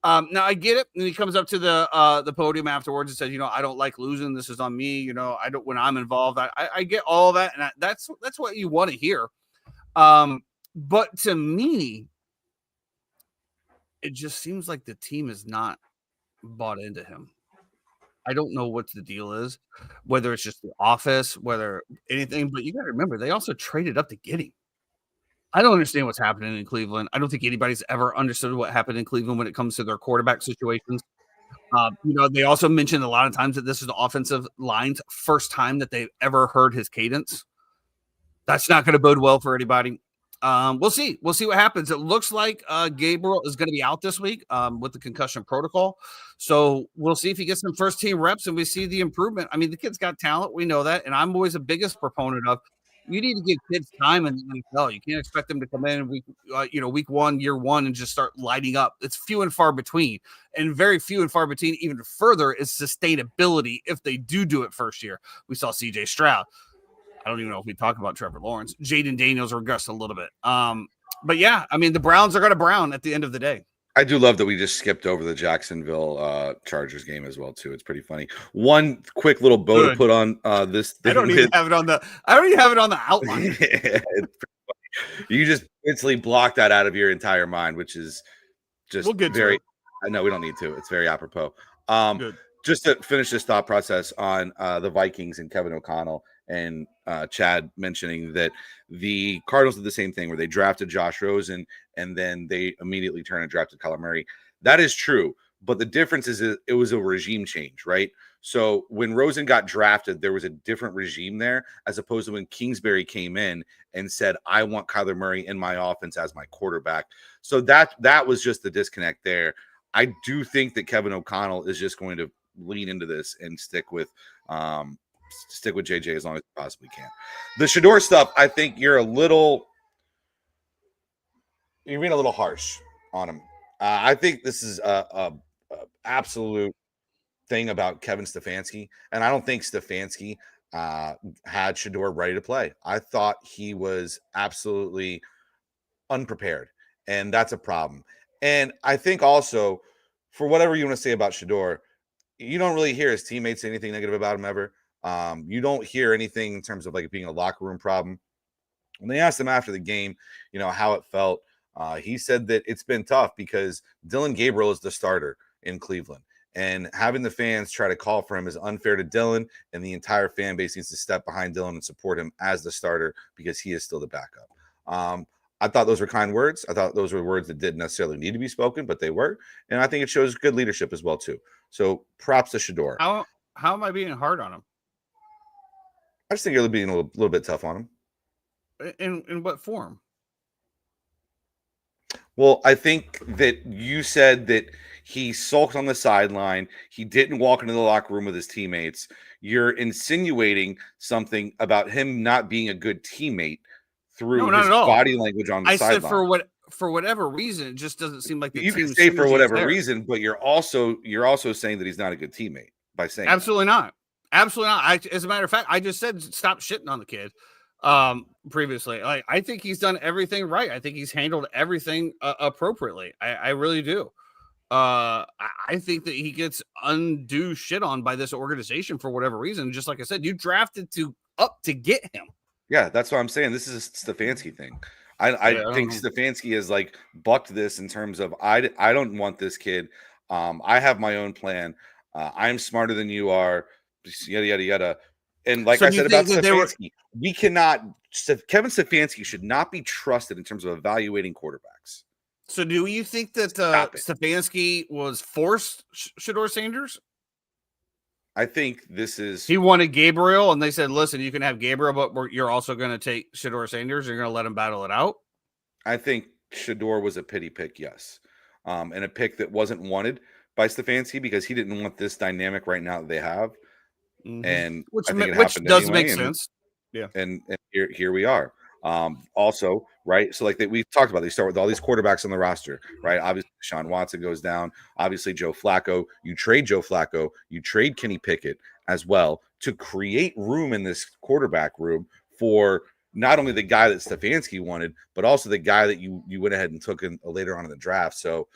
Now I get it, and he comes up to the podium afterwards and says, I don't like losing. This is on me. I don't when I'm involved. I get all of that, and that's what you want to hear. But to me, it just seems like the team is not bought into him. I don't know what the deal is, whether it's just the office, whether anything, but you got to remember, they also traded up to get him. I don't understand what's happening in Cleveland. I don't think anybody's ever understood what happened in Cleveland when it comes to their quarterback situations. They also mentioned a lot of times that this is the offensive line's first time that they've ever heard his cadence. That's not going to bode well for anybody. We'll see. We'll see what happens. It looks like Gabriel is going to be out this week with the concussion protocol. So we'll see if he gets some first team reps and we see the improvement. I mean, the kid's got talent. We know that. And I'm always the biggest proponent of you need to give kids time in the NFL. You can't expect them to come in week 1, year 1, and just start lighting up. It's few and far between, and very few and far between. Even further is sustainability if they do it first year. We saw C.J. Stroud. I don't even know if we talk about Trevor Lawrence. Jaden Daniels regressed a little bit. But yeah, I mean, the Browns are going to brown at the end of the day. I do love that we just skipped over the Jacksonville Chargers game as well too. It's pretty funny. One quick little bow to put on this thing. I don't even have it on the outline. You just instantly block that out of your entire mind, which is just very. I know we don't need to. It's very apropos. Just to finish this thought process on the Vikings and Kevin O'Connell and Chad mentioning that the Cardinals did the same thing where they drafted Josh Rosen and then they immediately turned and drafted Kyler Murray. That is true, but the difference is it was a regime change, right? So when Rosen got drafted, there was a different regime there as opposed to when Kingsbury came in and said, I want Kyler Murray in my offense as my quarterback. So that was just the disconnect there. I do think that Kevin O'Connell is just going to lean into this and stick with JJ as long as he possibly can. The Shedeur stuff, I think you're being a little harsh on him. I think this is a absolute thing about Kevin Stefanski, and I don't think Stefanski had Shedeur ready to play. I thought he was absolutely unprepared, and that's a problem. And I think also, for whatever you want to say about Shedeur, you don't really hear his teammates say anything negative about him ever. You don't hear anything in terms of like it being a locker room problem. When they asked him after the game, how it felt, he said that it's been tough because Dylan Gabriel is the starter in Cleveland. And having the fans try to call for him is unfair to Dylan, and the entire fan base needs to step behind Dylan and support him as the starter because he is still the backup. I thought those were kind words. I thought those were words that didn't necessarily need to be spoken, but they were. And I think it shows good leadership as well, too. So props to Shedeur. How am I being hard on him? I just think you're being a little bit tough on him. In what form? Well, I think that you said that he sulked on the sideline. He didn't walk into the locker room with his teammates. You're insinuating something about him not being a good teammate through his body language on the sideline. I said for whatever reason, it just doesn't seem like the you can say for whatever reason, but you're also saying that he's not a good teammate by saying absolutely not. Absolutely not. As a matter of fact, I just said stop shitting on the kid previously. Like, I think he's done everything right. I think he's handled everything appropriately. I really do. I think that he gets undue shit on by this organization for whatever reason. Just like I said, you drafted up to get him. Yeah, that's what I'm saying. This is a Stefanski thing. I think Stefanski has like bucked this in terms of I don't want this kid. I have my own plan. I'm smarter than you are. Yada yada yada. And like I said about Stefanski, Kevin Stefanski should not be trusted in terms of evaluating quarterbacks. So do you think that Stefanski was forced Shedeur Sanders? I think this is. He wanted Gabriel, and they said, "Listen, you can have Gabriel, but you're also going to take Shedeur Sanders. You're going to let him battle it out." I think Shedeur was a pity pick, yes, and a pick that wasn't wanted by Stefanski because he didn't want this dynamic right now that they have, and I think it Which happened does anyway. make sense. Yeah, and here we are. Also, right? So like we talked about, they start with all these quarterbacks on the roster, right? Obviously, Deshaun Watson goes down. Obviously, Joe Flacco. You trade Joe Flacco. You trade Kenny Pickett as well to create room in this quarterback room for not only the guy that Stefanski wanted, but also the guy that you went ahead and took in later on in the draft. So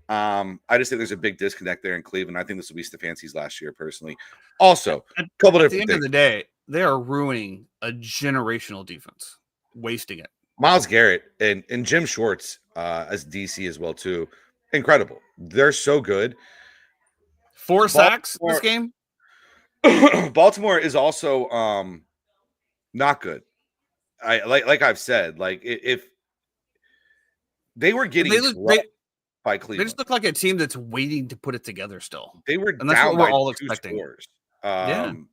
I just think there's a big disconnect there in Cleveland. I think this will be Stefanski's last year, personally. Also, a couple at different the end things. of the day, they are ruining a generational defense, wasting it. Myles Garrett and Jim Schwartz as DC as well too. Incredible. They're so good. 4 sacks this game. Baltimore is also not good. I like I've said, like if they were getting by Cleveland. They just look like a team that's waiting to put it together still. They were and that's down what we're by all 2 expecting. scores. And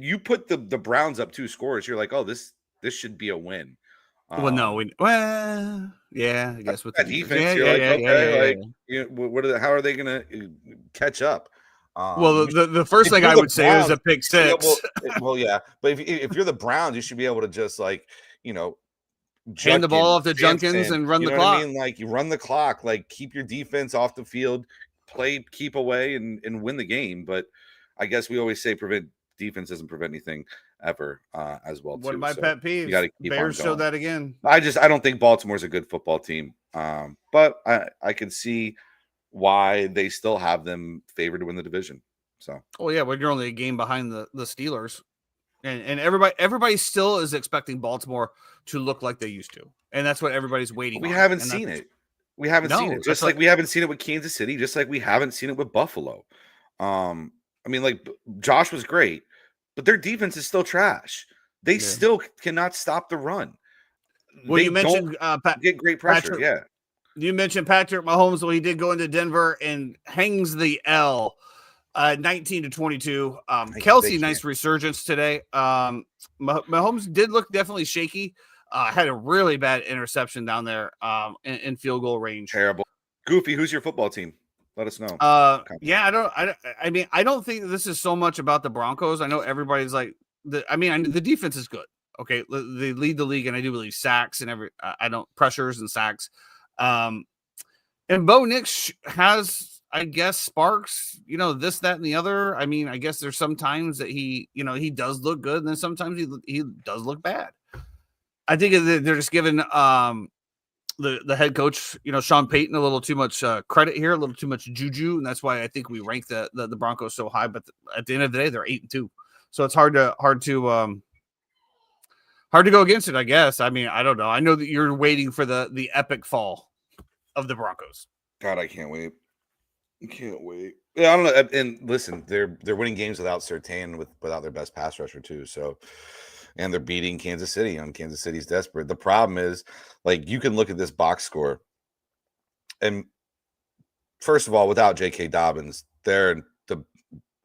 you put the Browns up 2 scores, you're like, oh, this should be a win. Yeah, I guess with the defense, you're like, okay, how are they gonna catch up? Well, the first thing I would say is a pick six. Well, yeah, but if you're the Browns, you should be able to just hand the ball off to Junkins and run the clock. I mean, like you run the clock, like keep your defense off the field, keep away, and win the game. But I guess we always say defense doesn't prevent anything ever as well. One of my pet peeves. Bears showed that again. I don't think Baltimore's a good football team, but I can see why they still have them favored to win the division. So, when you're only a game behind the Steelers, and everybody still is expecting Baltimore to look like they used to, and that's what everybody's waiting. We haven't seen it. We haven't seen it. Just like we haven't seen it with Kansas City. Just like we haven't seen it with Buffalo. I mean, like Josh was great, but their defense is still trash. They still cannot stop the run. Well, you mentioned get great pressure. You mentioned Patrick Mahomes. Well, he did go into Denver and hangs the L, 19-22. Kelsey, nice resurgence today. Mahomes did look definitely shaky. Had a really bad interception down there in field goal range. Terrible. Goofy, who's your football team? Let us know. I don't think this is so much about the Broncos. I know everybody's like, the defense is good. Okay, they lead the league, and I do believe sacks and pressures and sacks. And Bo Nix has, I guess, sparks. This, that, and the other. I mean, I guess there's sometimes that he does look good, and then sometimes he does look bad. I think they're just giving the head coach, Sean Payton, a little too much credit here, a little too much juju, and that's why I think we rank the Broncos so high. But at the end of the day, they're 8-2, so it's hard to go against it, I guess. I mean, I don't know. I know that you're waiting for the epic fall of the Broncos. God, I can't wait. Yeah, I don't know. And listen, they're winning games without Surtain, without their best pass rusher too. So. And they're beating Kansas City on Kansas City's desperate. The problem is, like, you can look at this box score, and first of all, without J.K. Dobbins, the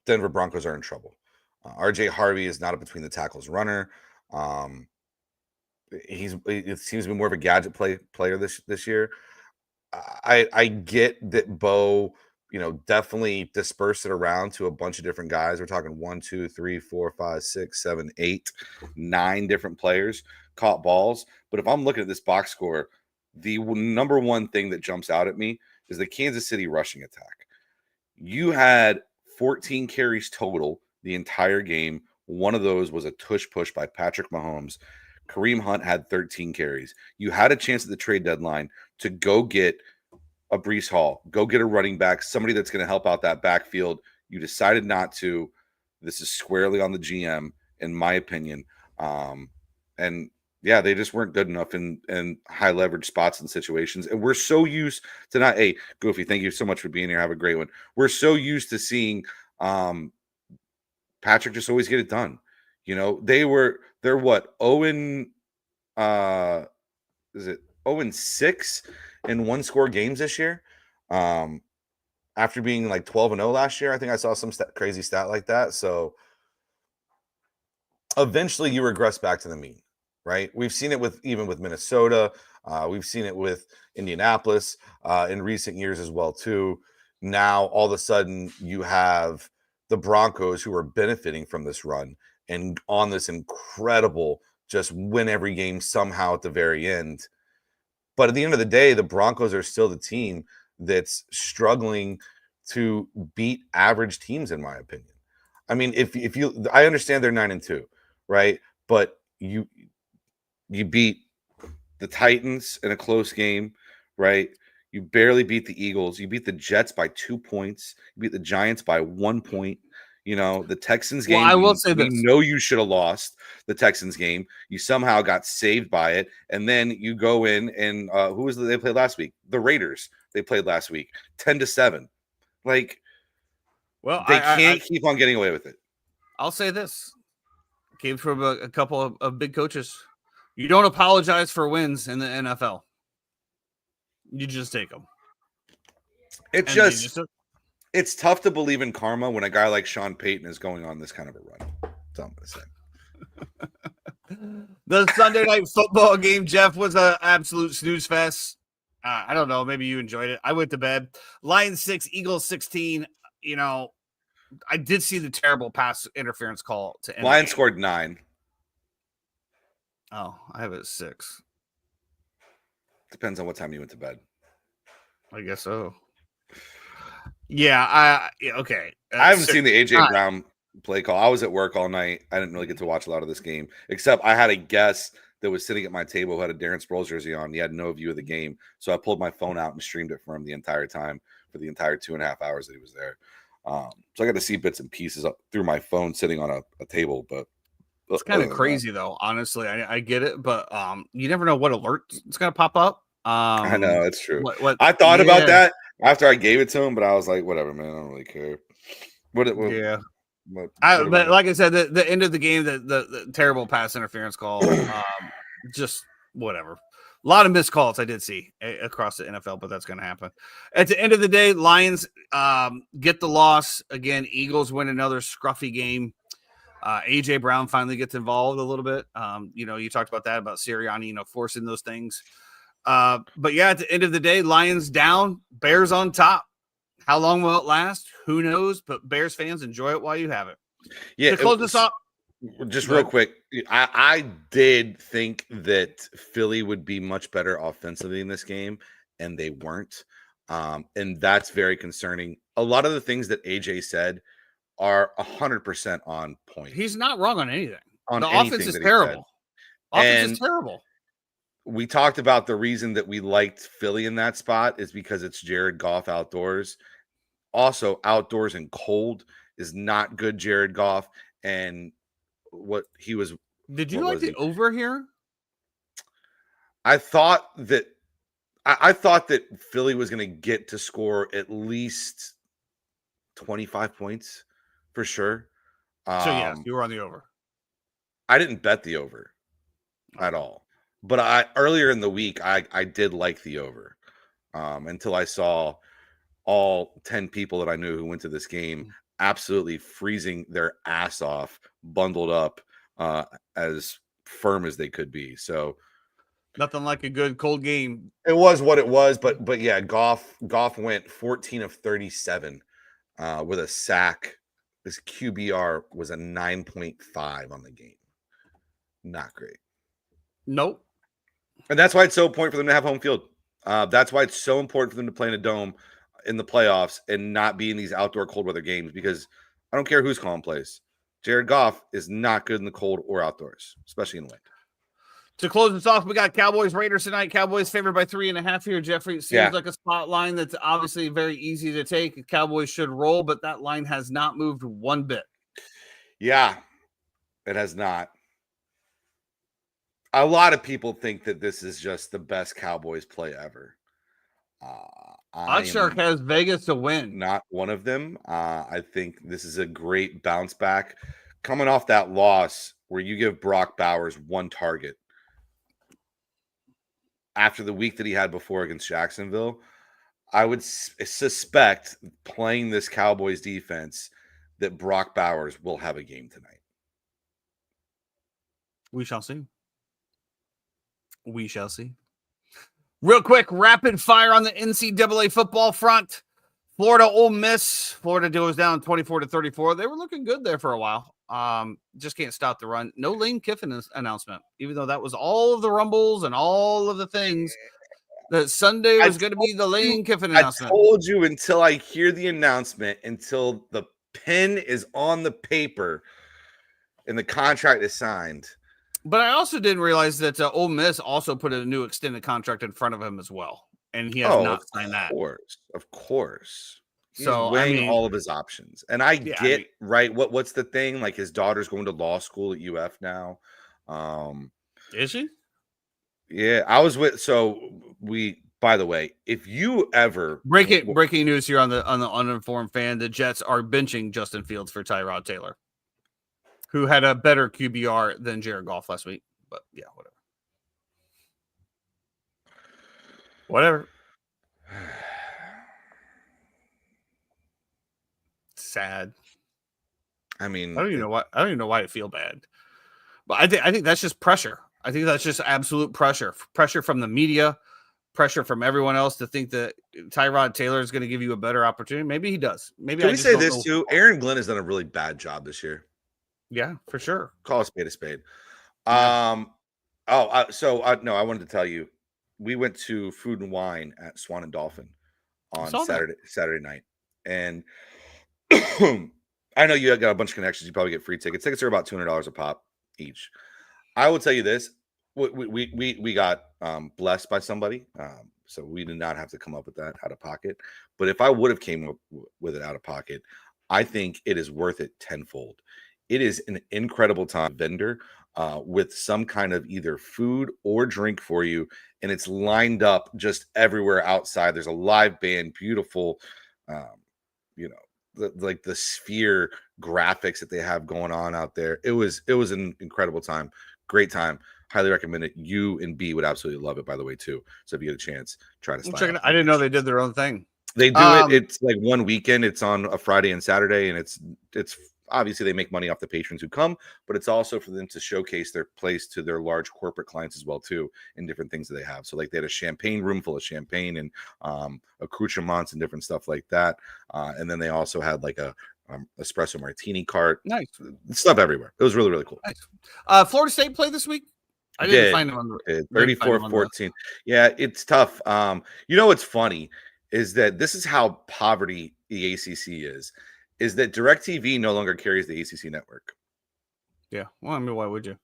Denver Broncos are in trouble. R.J. Harvey is not a between the tackles runner. It seems to be more of a gadget player this year. I get that Bo, definitely disperse it around to a bunch of different guys. We're talking 1, 2, 3, 4, 5, 6, 7, 8, 9 different players caught balls. But if I'm looking at this box score, the number one thing that jumps out at me is the Kansas City rushing attack. You had 14 carries total the entire game. One of those was a tush push by Patrick Mahomes. Kareem Hunt had 13 carries. You had a chance at the trade deadline to go get a Breece Hall, go get a running back, somebody that's going to help out that backfield. You decided not to. This is squarely on the GM, in my opinion. And yeah, they just weren't good enough in high leverage spots and situations. And we're so used to not. Hey, Goofy, thank you so much for being here. Have a great one. We're so used to seeing Patrick just always get it done. They're what, 0-6 in 1-score games this year. after being like 12-0 last year. I think I saw some crazy stat like that. So eventually you regress back to the mean, right? We've seen it even with Minnesota. We've seen it with Indianapolis in recent years as well, too. Now, all of a sudden, you have the Broncos who are benefiting from this run and on this incredible just win every game somehow at the very end. But at the end of the day, the Broncos are still the team that's struggling to beat average teams, in my opinion. I mean, I understand they're 9-2, right? But you beat the Titans in a close game, right? You barely beat the Eagles. You beat the Jets by 2 points. You beat the Giants by 1 point. The Texans game, I will say this. We know you should have lost the Texans game. You somehow got saved by it. And then you go in and who was they played last week? The Raiders. They played last week, 10-7. Like, well, they can't keep on getting away with it. I'll say this. Came from a couple of big coaches. You don't apologize for wins in the NFL. You just take them. It's tough to believe in karma when a guy like Sean Payton is going on this kind of a run. That's all I'm going to say. The Sunday night football game, Jeff, was an absolute snooze fest. I don't know. Maybe you enjoyed it. I went to bed. Lions 6, Eagles 16. I did see the terrible pass interference call to end. Lions scored 9. Oh, I have it at 6. Depends on what time you went to bed. I guess so. Yeah, okay. I haven't seen the AJ Brown play call. I was at work all night. I didn't really get to watch a lot of this game, except I had a guest that was sitting at my table who had a Darren Sproles jersey on. He had no view of the game, so I pulled my phone out and streamed it for him the entire time for the entire 2.5 hours that he was there. So I got to see bits and pieces up through my phone sitting on a table, but it's kind of crazy though. Honestly, I get it, but you never know what alert it's going to pop up. I know it's true. I thought about that after I gave it to him, but I was like, whatever, man. I don't really care. But like I said, the end of the game, the terrible pass interference call, just whatever. A lot of missed calls I did see across the NFL, but that's going to happen. At the end of the day, Lions get the loss. Again, Eagles win another scruffy game. AJ Brown finally gets involved a little bit. You talked about that, about Sirianni, forcing those things. But yeah, at the end of the day, Lions down, Bears on top. How long will it last? Who knows? But Bears fans, enjoy it while you have it. Yeah. To close this up, just real quick, I did think that Philly would be much better offensively in this game, and they weren't. And that's very concerning. A lot of the things that AJ said are 100% on point. He's not wrong on anything. The offense is terrible. Offense is terrible. We talked about the reason that we liked Philly in that spot is because it's Jared Goff outdoors. Also, outdoors and cold is not good, Jared Goff. And what he was. Did you like the over here? I thought that Philly was going to get to score at least 25 points for sure. So yes, you were on the over. I didn't bet the over at all. But earlier in the week, I did like the over until I saw all 10 people that I knew who went to this game absolutely freezing their ass off, bundled up as firm as they could be. So nothing like a good cold game. It was what it was, but yeah, Goff went 14 of 37 with a sack. His QBR was a 9.5 on the game. Not great. Nope. And that's why it's so important for them to have home field. That's why it's so important for them to play in a dome in the playoffs and not be in these outdoor cold weather games, because I don't care who's calling plays. Jared Goff is not good in the cold or outdoors, especially in wind. To close this off, we got Cowboys Raiders tonight. Cowboys favored by 3.5 here, Jeffrey. It seems like a spot line that's obviously very easy to take. Cowboys should roll, but that line has not moved one bit. Yeah, it has not. A lot of people think that this is just the best Cowboys play ever. Oddshark has Vegas to win. Not one of them. I think this is a great bounce back. Coming off that loss where you give Brock Bowers one target after the week that he had before against Jacksonville, I would suspect playing this Cowboys defense that Brock Bowers will have a game tonight. We shall see. We shall see. Real quick, rapid fire on the NCAA football front. Florida, Ole Miss. Florida goes down 24-34. They were looking good there for a while. Just can't stop the run. No Lane Kiffin announcement, even though that was all of the rumbles and all of the things that Sunday was going to be the Lane Kiffin announcement. I told you until I hear the announcement, until the pen is on the paper and the contract is signed. But I also didn't realize that Ole Miss also put a new extended contract in front of him as well. And he has not signed that. Of course. He's so weighing all of his options. And I get right. What's the thing? Like his daughter's going to law school at UF now. Is she? Yeah, I was with. So by the way, if you ever breaking news here on the uninformed fan, the Jets are benching Justin Fields for Tyrod Taylor, who had a better QBR than Jared Goff last week. But yeah, whatever. Sad. I mean, I don't even know why I feel bad. But I think that's just pressure. I think that's just absolute pressure. Pressure from the media, pressure from everyone else to think that Tyrod Taylor is going to give you a better opportunity. Maybe he does. Maybe Can we say this too? Aaron Glenn has done a really bad job this year. Yeah, for sure. Call a spade a spade. Yeah. No, I wanted to tell you, we went to Food and Wine at Swan and Dolphin on Saturday night, and I know you got a bunch of connections. You probably get free tickets. Tickets are about $200 a pop each. I will tell you this: we got blessed by somebody, so we did not have to come up with that out of pocket. But if I would have came up with it out of pocket, I think it is worth it tenfold. It is an incredible time vendor with some kind of either food or drink for you, and it's lined up just everywhere outside. There's a live band, beautiful, the sphere graphics that they have going on out there. It was an incredible time, great time. Highly recommend it. You and B would absolutely love it, by the way, too. So if you get a chance, try to slide. I didn't know they did their own thing. They do it. It's like one weekend. It's on a Friday and Saturday, and it's obviously they make money off the patrons who come, but it's also for them to showcase their place to their large corporate clients as well too, in different things that they have. So like they had a champagne room full of champagne and accoutrements and different stuff like that. And then they also had like a espresso martini cart. Nice stuff everywhere. It was really, really cool. Nice. Florida State played this week. I didn't find them on the 34-14. Yeah, it's tough. What's funny is that this is how poverty the ACC is that DirecTV no longer carries the ACC network. Yeah. Well, I mean, why would you?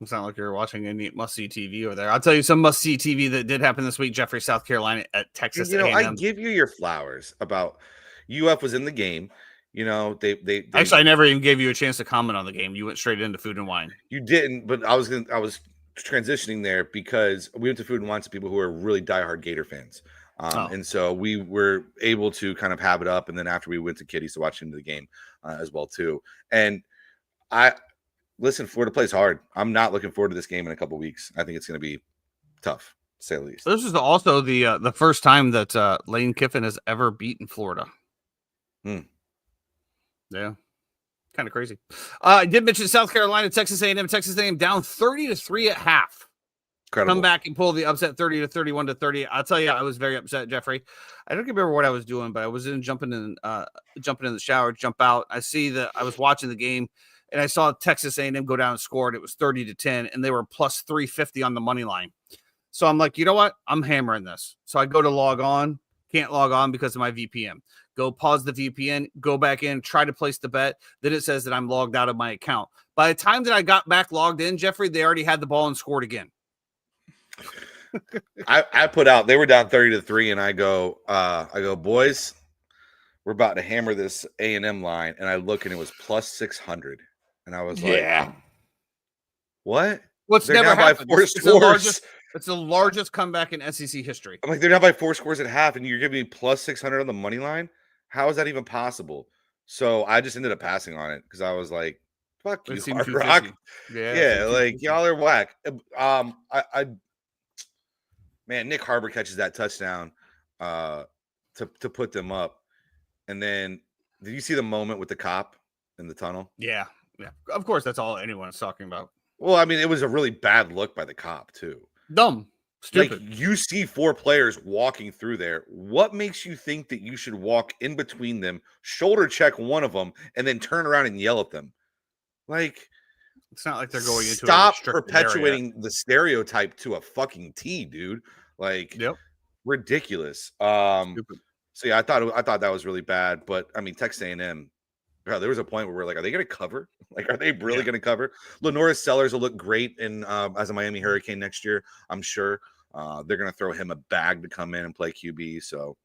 It's not like you're watching any must-see TV over there. I'll tell you some must-see TV that did happen this week. Jeffrey, South Carolina at Texas A&M. I give you your flowers about UF was in the game. They actually, I never even gave you a chance to comment on the game. You went straight into Food and Wine. You didn't, but I was transitioning there because we went to Food and Wine to people who are really diehard Gator fans. And so we were able to kind of have it up. And then after we went to Kitty's to watch into the game as well, too. And Florida plays hard. I'm not looking forward to this game in a couple of weeks. I think it's going to be tough, to say the least. This is also the first time that Lane Kiffin has ever beaten Florida. Yeah. Kind of crazy. I did mention South Carolina, Texas A&M. Texas A&M down 30-3 at half. Incredible. Come back and pull the upset 30-31-30. I'll tell you, I was very upset, Jeffrey. I don't remember what I was doing, but I was jumping in the shower, jump out. I see that I was watching the game, and I saw Texas A&M go down and score, and it was 30-10, and they were plus 350 on the money line. So I'm like, you know what? I'm hammering this. So I go to log on, can't log on because of my VPN. Go pause the VPN, go back in, try to place the bet. Then it says that I'm logged out of my account. By the time that I got back logged in, Jeffrey, they already had the ball and scored again. I put out, they were down 30-3, and I go, boys, we're about to hammer this A&M line. And I look, and it was plus 600. And I was like, yeah, what? What's never happened? It's the largest comeback in SEC history. I'm like, they're down by 4 scores at half, and you're giving me plus 600 on the money line? How is that even possible? So I just ended up passing on it because I was like, fuck you, Hard Rock. Yeah, like y'all are whack. Man, Nick Harbor catches that touchdown. to put them up. And then did you see the moment with the cop in the tunnel? Yeah. Of course, that's all anyone is talking about. Well, I mean, it was a really bad look by the cop too. Dumb. Stupid. Like, you see 4 players walking through there. What makes you think that you should walk in between them, shoulder check one of them, and then turn around and yell at them? Like, it's not like they're going into stop perpetuating the stereotype to a fucking T, dude. Like, ridiculous. Stupid. So yeah, I thought that was really bad. But I mean, Texas A&M, there was a point where we're like, are they going to cover? Like, are they really going to cover? Lenora Sellers will look great in as a Miami Hurricane next year, I'm sure. They're going to throw him a bag to come in and play QB. So,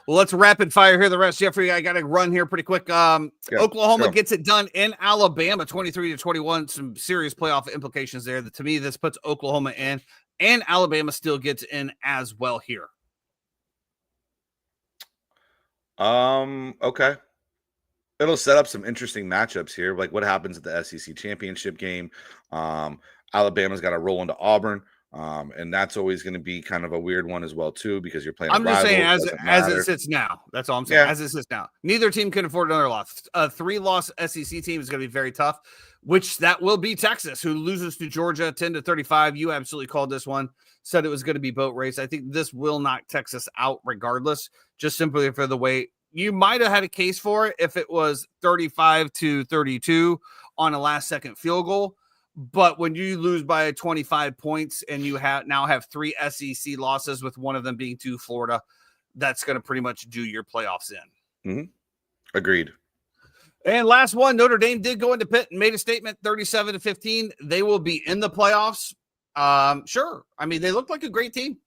well, let's rapid fire here. The rest, Jeffrey, I got to run here pretty quick. Oklahoma gets it done in Alabama, 23-21. Some serious playoff implications there. To me, this puts Oklahoma in, and Alabama still gets in as well here. Okay. It'll set up some interesting matchups here. Like, what happens at the SEC championship game? Alabama's got to roll into Auburn. And that's always going to be kind of a weird one as well, too, because you're playing. I'm just saying, as it sits now, that's all I'm saying. Yeah. As it sits now, neither team can afford another loss. A 3-loss SEC team is going to be very tough, which that will be Texas, who loses to Georgia 10-35. You absolutely called this one, said it was going to be boat race. I think this will knock Texas out regardless, just simply for the way you might have had a case for it if it was 35-32 on a last-second field goal. But when you lose by 25 points and you now have 3 SEC losses, with one of them being to Florida, that's going to pretty much do your playoffs in. Mm-hmm. Agreed. And last one, Notre Dame did go into Pitt and made a statement, 37-15. They will be in the playoffs. Sure. I mean, they look like a great team.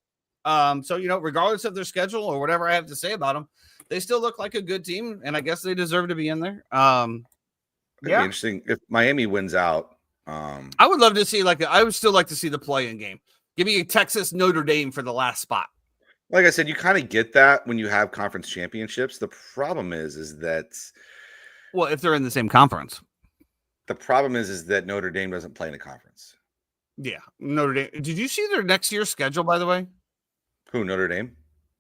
So, regardless of their schedule or whatever I have to say about them, they still look like a good team, and I guess they deserve to be in there. It'd be interesting if Miami wins out. I would love to see I would still like to see the play-in game. Give me a Texas Notre Dame for the last spot. Like I said, you kind of get that when you have conference championships. The problem is that, well, if they're in the same conference, the problem is that Notre Dame doesn't play in a conference. Yeah, Notre Dame. Did you see their next year's schedule, by the way? Who, Notre Dame?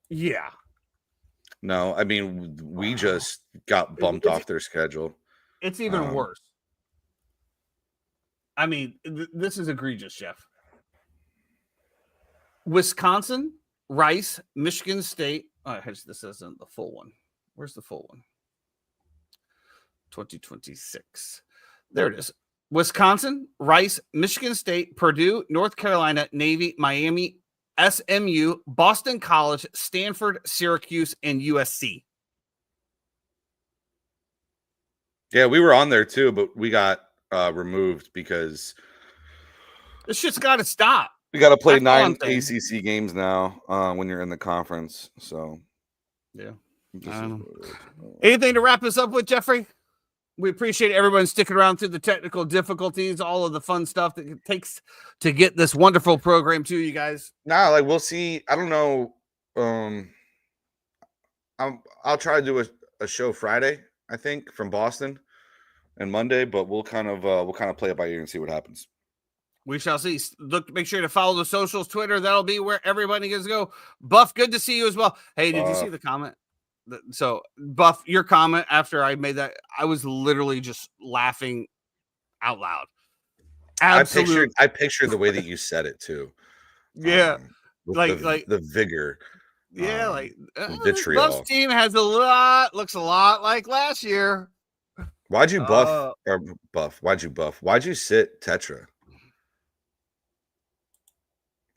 Yeah. No, I mean, we just got bumped off their schedule. It's even worse. I mean, this is egregious, Jeff. Wisconsin, Rice, Michigan State. Oh, this isn't the full one. Where's the full one? 2026. There it is. Wisconsin, Rice, Michigan State, Purdue, North Carolina, Navy, Miami, SMU, Boston College, Stanford, Syracuse, and USC. Yeah, we were on there too, but we got removed because this shit's got to stop. We got to play 9 ACC games now when you're in the conference. So, yeah. Anything to wrap us up with, Jeffrey? We appreciate everyone sticking around through the technical difficulties, all of the fun stuff that it takes to get this wonderful program to you guys. Nah, we'll see. I don't know. I'll try to do a show Friday, I think, from Boston, and Monday, but we'll kind of play it by ear and see what happens. We shall see. Make sure to follow the socials, Twitter. That'll be where everybody gets to go. Buff, good to see you as well. Hey, did you see the comment? So, Buff, your comment after I made that, I was literally just laughing out loud. Absolutely. I pictured the way that you said it too. Yeah, like the vigor. Yeah, vitriol. Buff's team looks a lot like last year. Why'd you buff? Why'd you buff? Why'd you sit Tetra?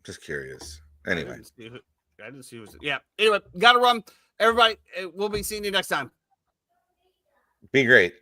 Just curious. Anyway, I didn't see who was. Yeah. Anyway, gotta run. Everybody, we'll be seeing you next time. Be great.